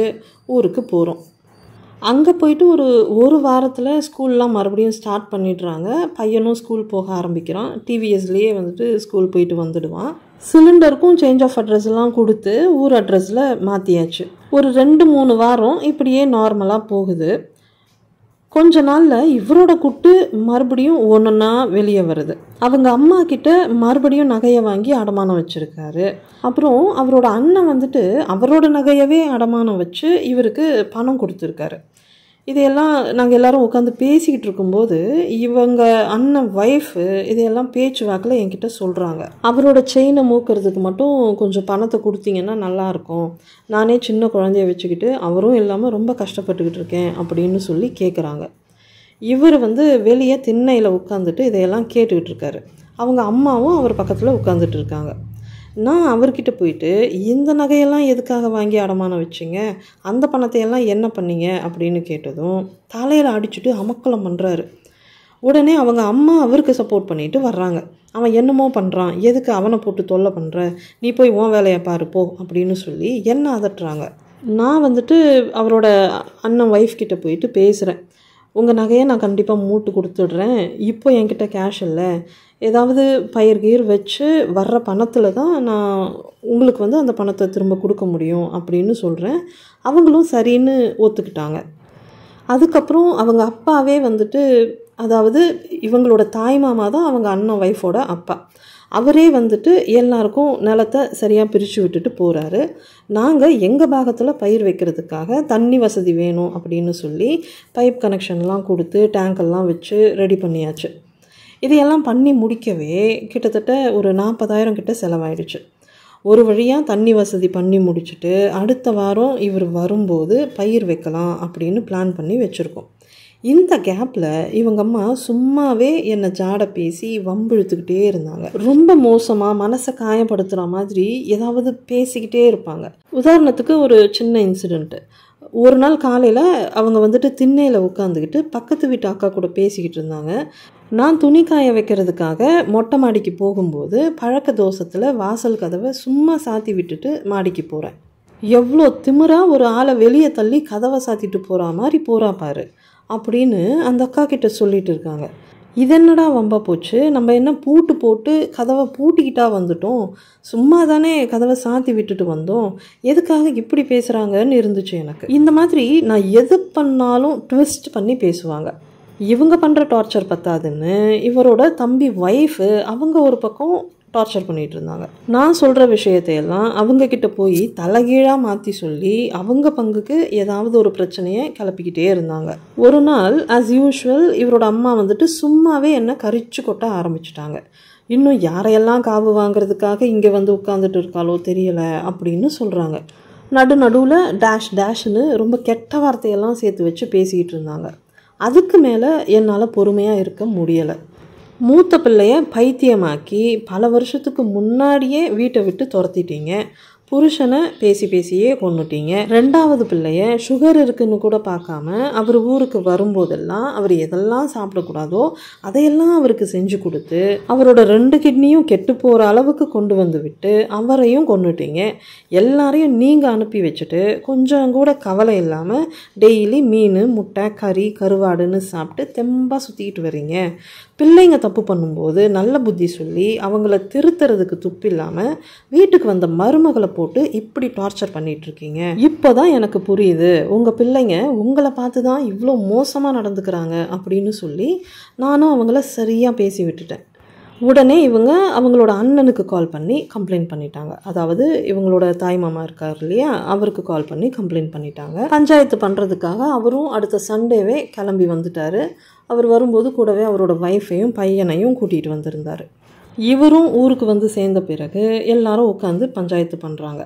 ஊருக்கு போகிறோம். அங்கே போயிட்டு ஒரு வாரத்தில் ஸ்கூல்லாம் மறுபடியும் ஸ்டார்ட் பண்ணிடுறாங்க. பையனும் ஸ்கூல் போக ஆரம்பிக்கிறான். டிவிஎஸ்லேயே வந்துட்டு ஸ்கூல் போயிட்டு வந்துடுவான். சிலிண்டருக்கும் சேஞ்ச் ஆஃப் அட்ரஸ்லாம் கொடுத்து ஊர் அட்ரஸில் மாற்றியாச்சு. ஒரு 2-3 வாரம் இப்படியே நார்மலாக போகுது. கொஞ்ச நாளில் இவரோட குட்டு மறுபடியும் ஒன்றுன்னா வெளியே வருது. அவங்க அம்மா கிட்ட மறுபடியும் நகையை வாங்கி அடமானம் வச்சுருக்காரு. அப்புறம் அவரோட அண்ணன் வந்துட்டு அவரோட நகையவே அடமானம் வச்சு இவருக்கு பணம் கொடுத்துருக்காரு. இதையெல்லாம் நாங்கள் எல்லோரும் உட்காந்து பேசிக்கிட்டு இருக்கும்போது இவங்க அண்ணன் ஒய்ஃபு இதையெல்லாம் பேச்சு வாக்கில் என்கிட்ட சொல்கிறாங்க. அவரோட செயினை மூக்கிறதுக்கு மட்டும் கொஞ்சம் பணத்தை கொடுத்தீங்கன்னா நல்லாயிருக்கும். நானே சின்ன குழந்தைய வச்சுக்கிட்டு அவரும் இல்லாமல் ரொம்ப கஷ்டப்பட்டுக்கிட்டு இருக்கேன் அப்படின்னு சொல்லி கேட்குறாங்க. இவர் வெளியே திண்ணையில் உட்காந்துட்டு இதையெல்லாம் கேட்டுக்கிட்டு இருக்காரு. அவங்க அம்மாவும் அவர் பக்கத்தில் உட்காந்துட்டு இருக்காங்க. நான் அவர்கிட்ட போயிட்டு இந்த நகையெல்லாம் எதுக்காக வாங்கி அடமானம் வச்சிங்க, அந்த பணத்தையெல்லாம் என்ன பண்ணீங்க அப்படின்னு கேட்டதும் தலையில் அடிச்சுட்டு அமக்கலம் பண்ணுறாரு. உடனே அவங்க அம்மா அவருக்கு சப்போர்ட் பண்ணிட்டு வர்றாங்க. அவன் என்னமோ பண்ணுறான், எதுக்கு அவனை போட்டு தொல்லை பண்ணுற, நீ போய் உன் வேலையை பாரு போ அப்படின்னு சொல்லி என்ன அதட்டுறாங்க. நான் அவரோட அண்ணன் ஒய்ஃப் கிட்ட போயிட்டு பேசுகிறேன். உங்கள் நகையை நான் கண்டிப்பாக மூட்டு கொடுத்துட்றேன், இப்போ என்கிட்ட கேஷ் இல்லை, ஏதாவது பயிர் கீர் வச்சு வர்ற பணத்தில் தான் நான் உங்களுக்கு அந்த பணத்தை திரும்ப கொடுக்க முடியும் அப்படின்னு சொல்கிறேன். அவங்களும் சரின்னு ஒத்துக்கிட்டாங்க. அதுக்கப்புறம் அவங்க அப்பாவே அதாவது இவங்களோட தாய் மாமா தான் அவங்க அண்ணன் ஒய்ஃபோட அப்பா. அவரே எல்லாருக்கும் நிலத்தை சரியாக பிரித்து விட்டுட்டு போகிறாரு. நாங்கள் எங்கள் பாகத்தில் பயிர் வைக்கிறதுக்காக தண்ணி வசதி வேணும் அப்படின்னு சொல்லி பைப் கனெக்ஷன்லாம் கொடுத்து டேங்கெல்லாம் வச்சு ரெடி பண்ணியாச்சு. இதையெல்லாம் பண்ணி முடிக்கவே கிட்டத்தட்ட ஒரு 40,000 கிட்ட செலவாயிடுச்சு. ஒரு வழியாக தண்ணி வசதி பண்ணி முடிச்சுட்டு அடுத்த வாரம் இவர் வரும்போது பயிர் வைக்கலாம் அப்படின்னு பிளான் பண்ணி வச்சுருக்கோம். இந்த கேப்பில் இவங்க அம்மா சும்மாவே என்னை ஜாட பேசி வம்பிழுத்துக்கிட்டே இருந்தாங்க. ரொம்ப மோசமாக மனசை காயப்படுத்துகிற மாதிரி ஏதாவது பேசிக்கிட்டே இருப்பாங்க. உதாரணத்துக்கு ஒரு சின்ன இன்சிடெண்ட்டு. ஒரு நாள் காலையில் அவங்க திண்ணையில் உட்காந்துக்கிட்டு பக்கத்து வீட்டு அக்கா கூட பேசிக்கிட்டு இருந்தாங்க. நான் துணி காய வைக்கிறதுக்காக மொட்டை மாடிக்கு போகும்போது பழக்க தோஷத்தில் வாசல் கதவை சும்மா சாத்தி விட்டுட்டு மாடிக்கு போகிறேன். எவ்வளோ திமிரா ஒரு ஆளை வெளியே தள்ளி கதவை சாத்திட்டு போகிற மாதிரி போகிறா பாரு அப்படின்னு அந்த அக்கா கிட்ட சொல்லிட்டு இருக்காங்க. இதென்னடா வம்பா போச்சு, நம்ம என்ன பூட்டு போட்டு கதவை பூட்டிக்கிட்டா வந்துட்டோம், சும்மா தானே கதவை சாத்தி விட்டுட்டு வந்தோம், எதுக்காக இப்படி பேசுகிறாங்கன்னு இருந்துச்சு எனக்கு. இந்த மாதிரி நான் எது பண்ணாலும் ட்விஸ்ட் பண்ணி பேசுவாங்க. இவங்க பண்ணுற டார்ச்சர் பத்தாதுன்னு இவரோட தம்பி ஒய்ஃபு அவங்க ஒரு பக்கம் டார்ச்சர் பண்ணிகிட்டு இருந்தாங்க. நான் சொல்கிற விஷயத்தையெல்லாம் அவங்கக்கிட்ட போய் தலைகீழாக மாற்றி சொல்லி அவங்க பங்குக்கு ஏதாவது ஒரு பிரச்சனையை கிளப்பிக்கிட்டே இருந்தாங்க. ஒரு நாள் ஆஸ் யூஷுவல் இவரோட அம்மா சும்மாவே என்ன கரிச்சு கொட்ட ஆரம்பிச்சிட்டாங்க. இன்னும் யாரையெல்லாம் காவு வாங்கிறதுக்காக இங்கே உட்காந்துட்டு இருக்காளோ தெரியலை அப்படின்னு சொல்கிறாங்க. நடுவில் டேஷ் டேஷ்னு ரொம்ப கெட்ட வார்த்தையெல்லாம் சேர்த்து வச்சு பேசிக்கிட்டு இருந்தாங்க. அதுக்கு மேலே என்னால் பொறுமையாக இருக்க முடியலை. மூத்த பிள்ளைய பைத்தியமாக்கி பல வருஷத்துக்கு முன்னாடியே வீட்டை விட்டு துரத்திட்டீங்க, புருஷனை பேசியே கொன்னுட்டீங்க. 2வது பிள்ளைய சுகர் இருக்குன்னு கூட பார்க்காம அவர் ஊருக்கு வரும்போதெல்லாம் அவர் எதெல்லாம் சாப்பிடக்கூடாதோ அதையெல்லாம் அவருக்கு செஞ்சு கொடுத்து அவரோட 2 கிட்னியும் கெட்டு போகிற அளவுக்கு கொண்டு விட்டு அவரையும் கொன்னுட்டீங்க. எல்லாரையும் நீங்கள் அனுப்பி வச்சுட்டு கொஞ்சம் கூட கவலை இல்லாமல் டெய்லி மீன் முட்டை கறி கருவாடுன்னு சாப்பிட்டு தெம்பாக சுற்றிக்கிட்டு வரீங்க. பிள்ளைங்க தப்பு பண்ணும்போது நல்ல புத்தி சொல்லி அவங்கள திருத்துறதுக்கு துப்பு இல்லாமல் வீட்டுக்கு வந்த மருமகளை போட்டு இப்படி டார்ச்சர் பண்ணிட்டு இருக்கீங்க. இப்போதான் எனக்கு புரியுது, உங்கள் பிள்ளைங்க உங்களை பார்த்து தான் இவ்வளோ மோசமாக நடந்துக்கிறாங்க அப்படின்னு சொல்லி நானும் அவங்கள சரியாக பேசி விட்டுட்டேன். உடனே இவங்க அவங்களோட அண்ணனுக்கு கால் பண்ணி கம்ப்ளைண்ட் பண்ணிட்டாங்க. அதாவது இவங்களோட தாய் மாமா இருக்கார் இல்லையா, அவருக்கு கால் பண்ணி கம்ப்ளைண்ட் பண்ணிட்டாங்க. பஞ்சாயத்து பண்ணுறதுக்காக அவரும் அடுத்த சண்டேவே கிளம்பி வந்துட்டார். அவர் வரும்போது கூடவே அவரோட ஒய்ஃபையும் பையனையும் கூட்டிகிட்டு வந்திருந்தார். இவரும் ஊருக்கு சேர்ந்த பிறகு எல்லாரும் உட்காந்து பஞ்சாயத்து பண்ணுறாங்க.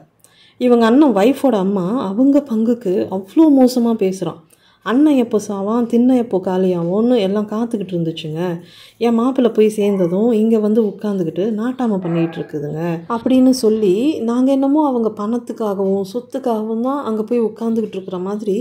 இவங்க அண்ணன் ஒய்ஃபோட அம்மா அவங்க பங்குக்கு அவ்வளோ மோசமாக பேசுகிறான். அண்ணன் எப்போ சாவான், தின்ன எப்போ காலியாவோன்னு எல்லாம் காத்துக்கிட்டு இருந்துச்சுங்க. என் மாப்பிள்ளை போய் சேர்ந்ததும் இங்கே உட்காந்துக்கிட்டு நாட்டாமல் பண்ணிகிட்டு இருக்குதுங்க அப்படின்னு சொல்லி நாங்கள் என்னமோ அவங்க பணத்துக்காகவும் சொத்துக்காகவும் தான் அங்கே போய் உட்காந்துக்கிட்டு இருக்கிற மாதிரி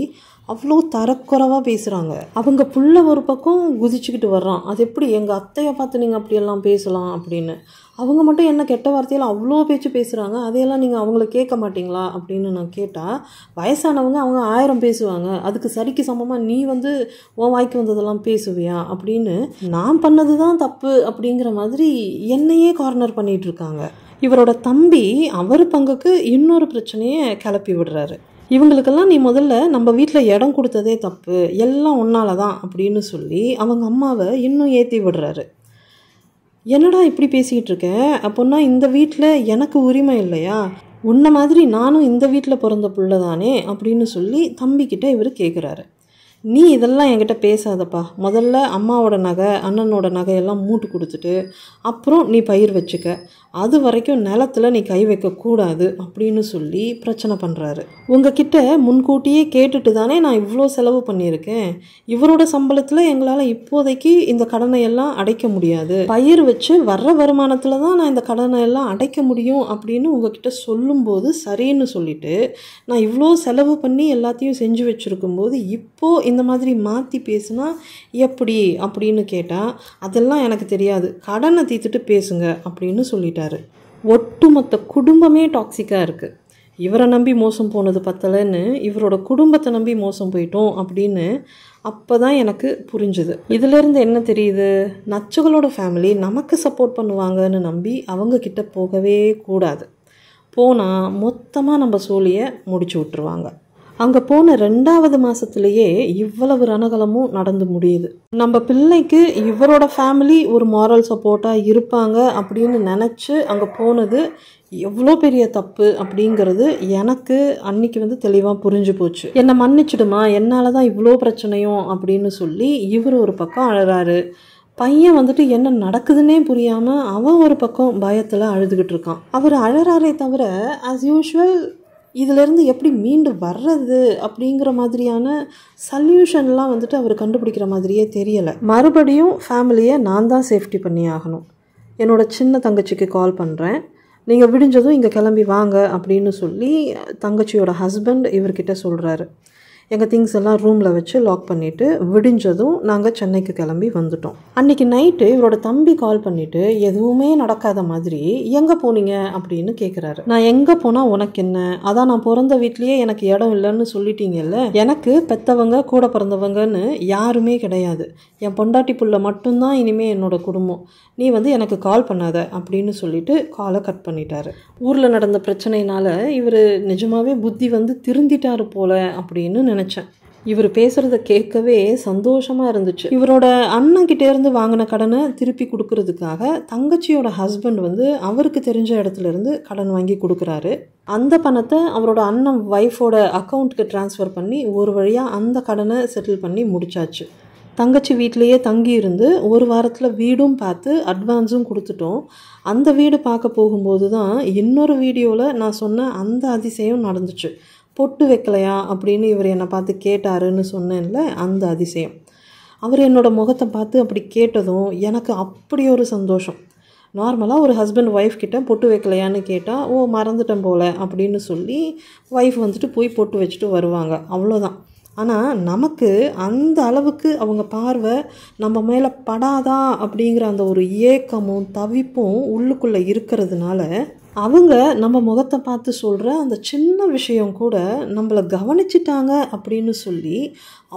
அவ்வளோ தரக்குறைவாக பேசுகிறாங்க. அவங்க புள்ள ஒரு பக்கம் குதிச்சுக்கிட்டு வர்றான், அது எப்படி எங்கள் அத்தையை பார்த்து நீங்கள் அப்படியெல்லாம் பேசலாம் அப்படின்னு. அவங்க மட்டும் என்ன கெட்ட வார்த்தையில் அவ்வளோ பேச்சு பேசுகிறாங்க, அதையெல்லாம் நீங்கள் அவங்கள கேட்க மாட்டிங்களா அப்படின்னு நான் கேட்டால், வயசானவங்க அவங்க 1000 பேசுவாங்க, அதுக்கு சரிக்கு சமமாக நீ வந்து உன் வாய்க்கு வந்ததெல்லாம் பேசுவியா அப்படின்னு நான் பண்ணது தான் தப்பு அப்படிங்கிற மாதிரி என்னையே கார்னர் பண்ணிகிட்டு இருக்காங்க. இவரோட தம்பி அவர் பங்குக்கு இன்னொரு பிரச்சனையை கிளப்பி விடுறாரு. இவங்களுக்கெல்லாம் நீ முதல்ல நம்ம வீட்டில் இடம் கொடுத்ததே தப்பு, எல்லாம் ஒன்னால தான் அப்படின்னு சொல்லி அவங்க அம்மாவை இன்னும் ஏற்றி விடுறாரு. என்னடா இப்படி பேசிக்கிட்டு இருக்கேன், அப்போன்னா இந்த வீட்டில் எனக்கு உரிமை இல்லையா, உன்ன மாதிரி நானும் இந்த வீட்டில் பிறந்த பிள்ளை தானே அப்படின்னு சொல்லி தம்பிக்கிட்ட இவர் கேட்குறாரு. நீ இதெல்லாம் என்கிட்ட பேசாதப்பா, முதல்ல அம்மாவோட நகை அண்ணனோட நகையெல்லாம் மூட்டு கொடுத்துட்டு அப்புறம் நீ பயிர் வச்சுக்க, அது வரைக்கும் நிலத்தில் நீ கை வைக்கக்கூடாது அப்படின்னு சொல்லி பிரச்சனை பண்ணுறாரு. உங்ககிட்ட முன்கூட்டியே கேட்டுட்டு தானே நான் இவ்வளோ செலவு பண்ணியிருக்கேன், இவரோட சம்பளத்தில் எங்களால் இப்போதைக்கு இந்த கடனை எல்லாம் அடைக்க முடியாது, பயிர் வச்சு வர்ற வருமானத்தில் தான் நான் இந்த கடனை எல்லாம் அடைக்க முடியும் அப்படின்னு உங்ககிட்ட சொல்லும்போது சரின்னு சொல்லிட்டு நான் இவ்வளோ செலவு பண்ணி எல்லாத்தையும் செஞ்சு வச்சுருக்கும்போது இப்போது இந்த மாதிரி மாற்றி பேசுனா எப்படி அப்படின்னு கேட்டால், அதெல்லாம் எனக்கு தெரியாது, கடனை தீர்த்துட்டு பேசுங்க அப்படின்னு சொல்லிட்டாரு. ஒட்டுமொத்த குடும்பமே டாக்ஸிக்காக இருக்குது. இவரை நம்பி மோசம் போனது பத்தலைன்னு இவரோட குடும்பத்தை நம்பி மோசம் போயிட்டோம் அப்படின்னு அப்போ தான் எனக்கு புரிஞ்சுது. இதிலேருந்து என்ன தெரியுது, நச்சுகளோட ஃபேமிலி நமக்கு சப்போர்ட் பண்ணுவாங்கன்னு நம்பி அவங்கக்கிட்ட போகவே கூடாது. போனால் மொத்தமாக நம்ம சோழியை முடிச்சு விட்டுருவாங்க. அங்கே போன 2வது மாதத்துலேயே இவ்வளவு ரணகலமும் நடந்து முடியுது. நம்ம பிள்ளைக்கு இவரோட ஃபேமிலி ஒரு மாரல் சப்போர்ட்டாக இருப்பாங்க அப்படின்னு நினச்சி அங்கே போனது எவ்வளோ பெரிய தப்பு அப்படிங்கிறது எனக்கு அன்னைக்கு வந்து தெளிவாக புரிஞ்சு போச்சு. என்னை மன்னிச்சிடுமா, என்னால் தான் இவ்வளோ பிரச்சனையும் அப்படின்னு சொல்லி இவர் ஒரு பக்கம் அழறாரு. பையன் வந்துட்டு என்ன நடக்குதுன்னே புரியாமல் அவன் ஒரு பக்கம் பயத்தில் அழுதுகிட்டு இருக்கான். அவர் அழறாரே தவிர ஆஸ் யூஷுவல் இதிலேருந்து எப்படி மீண்டு வர்றது அப்படிங்கிற மாதிரியான சல்யூஷன்லாம் வந்துட்டு அவர் கண்டுபிடிக்கிற மாதிரியே தெரியலை. மறுபடியும் ஃபேமிலியை நான் தான் சேஃப்டி பண்ணி ஆகணும். என்னோட சின்ன தங்கச்சிக்கு கால் பண்ணுறேன், நீங்கள் விடிஞ்சதும் இங்கே கிளம்பி வாங்க அப்படின்னு சொல்லி தங்கச்சியோட ஹஸ்பண்ட் இவர்கிட்ட சொல்கிறாரு. எங்கள் திங்ஸ் எல்லாம் ரூமில் வச்சு லாக் பண்ணிவிட்டு விடிஞ்சதும் நாங்கள் சென்னைக்கு கிளம்பி வந்துட்டோம். அன்றைக்கி நைட்டு இவரோட தம்பி கால் பண்ணிவிட்டு எதுவுமே நடக்காத மாதிரி எங்கே போனீங்க அப்படின்னு கேட்குறாரு. நான் எங்கே போனால் உனக்கு என்ன, அதான் நான் பிறந்த வீட்லேயே எனக்கு இடம் இல்லைன்னு சொல்லிட்டீங்கல்ல, எனக்கு பெற்றவங்க கூட பிறந்தவங்கன்னு யாருமே கிடையாது, என் பொண்டாட்டி புள்ள மட்டும்தான் இனிமேல் என்னோட குடும்பம், நீ வந்து எனக்கு கால் பண்ணாத அப்படின்னு சொல்லிட்டு காலை கட் பண்ணிட்டாரு. ஊரில் நடந்த பிரச்சனையினால இவர் நிஜமாவே புத்தி வந்து திருந்திட்டாரு போல அப்படின்னு நினச்சேன். இவர் பேசுகிறத கேட்கவே சந்தோஷமாக இருந்துச்சு. இவரோட அண்ணன்கிட்ட இருந்து வாங்கின கடனை திருப்பி கொடுக்கறதுக்காக தங்கச்சியோட ஹஸ்பண்ட் வந்து அவருக்கு தெரிஞ்ச இடத்துல இருந்து கடன் வாங்கி கொடுக்குறாரு. அந்த பணத்தை அவரோட அண்ணன் ஒய்ஃபோட அக்கௌண்ட்டுக்கு ட்ரான்ஸ்ஃபர் பண்ணி ஒரு வழியாக அந்த கடனை செட்டில் பண்ணி முடிச்சாச்சு. தங்கச்சி வீட்டிலையே தங்கி இருந்து ஒரு வாரத்தில் வீடும் பார்த்து அட்வான்ஸும் கொடுத்துட்டோம். அந்த வீடு பார்க்க போகும்போது தான் இன்னொரு வீடியோவில் நான் சொன்ன அந்த அதிசயம் நடந்துச்சு. பொட்டு வைக்கலையா அப்படின்னு இவர் என்னை பார்த்து கேட்டாருன்னு சொன்னேன்ல, அந்த அதிசயம். அவர் என்னோடய முகத்தை பார்த்து அப்படி கேட்டதும் எனக்கு அப்படி ஒரு சந்தோஷம். நார்மலாக ஒரு ஹஸ்பண்ட் ஒய்ஃப் கிட்ட பொட்டு வைக்கலையான்னு கேட்டால் ஓ மறந்துட்டேன் போல அப்படின்னு சொல்லி ஒய்ஃப் வந்துட்டு போய் பொட்டு வச்சுட்டு வருவாங்க, அவ்வளோதான். ஆனால் நமக்கு அந்த அளவுக்கு அவங்க பார்வை நம்ம மேலே படாதா அப்படிங்கிற அந்த ஒரு ஏக்கமும் தவிப்பும் உள்ளுக்குள்ளே இருக்கிறதுனால அவங்க நம்ம முகத்தை பார்த்து சொல்கிற அந்த சின்ன விஷயம் கூட நம்மளை கவனிச்சிட்டாங்க அப்படின்னு சொல்லி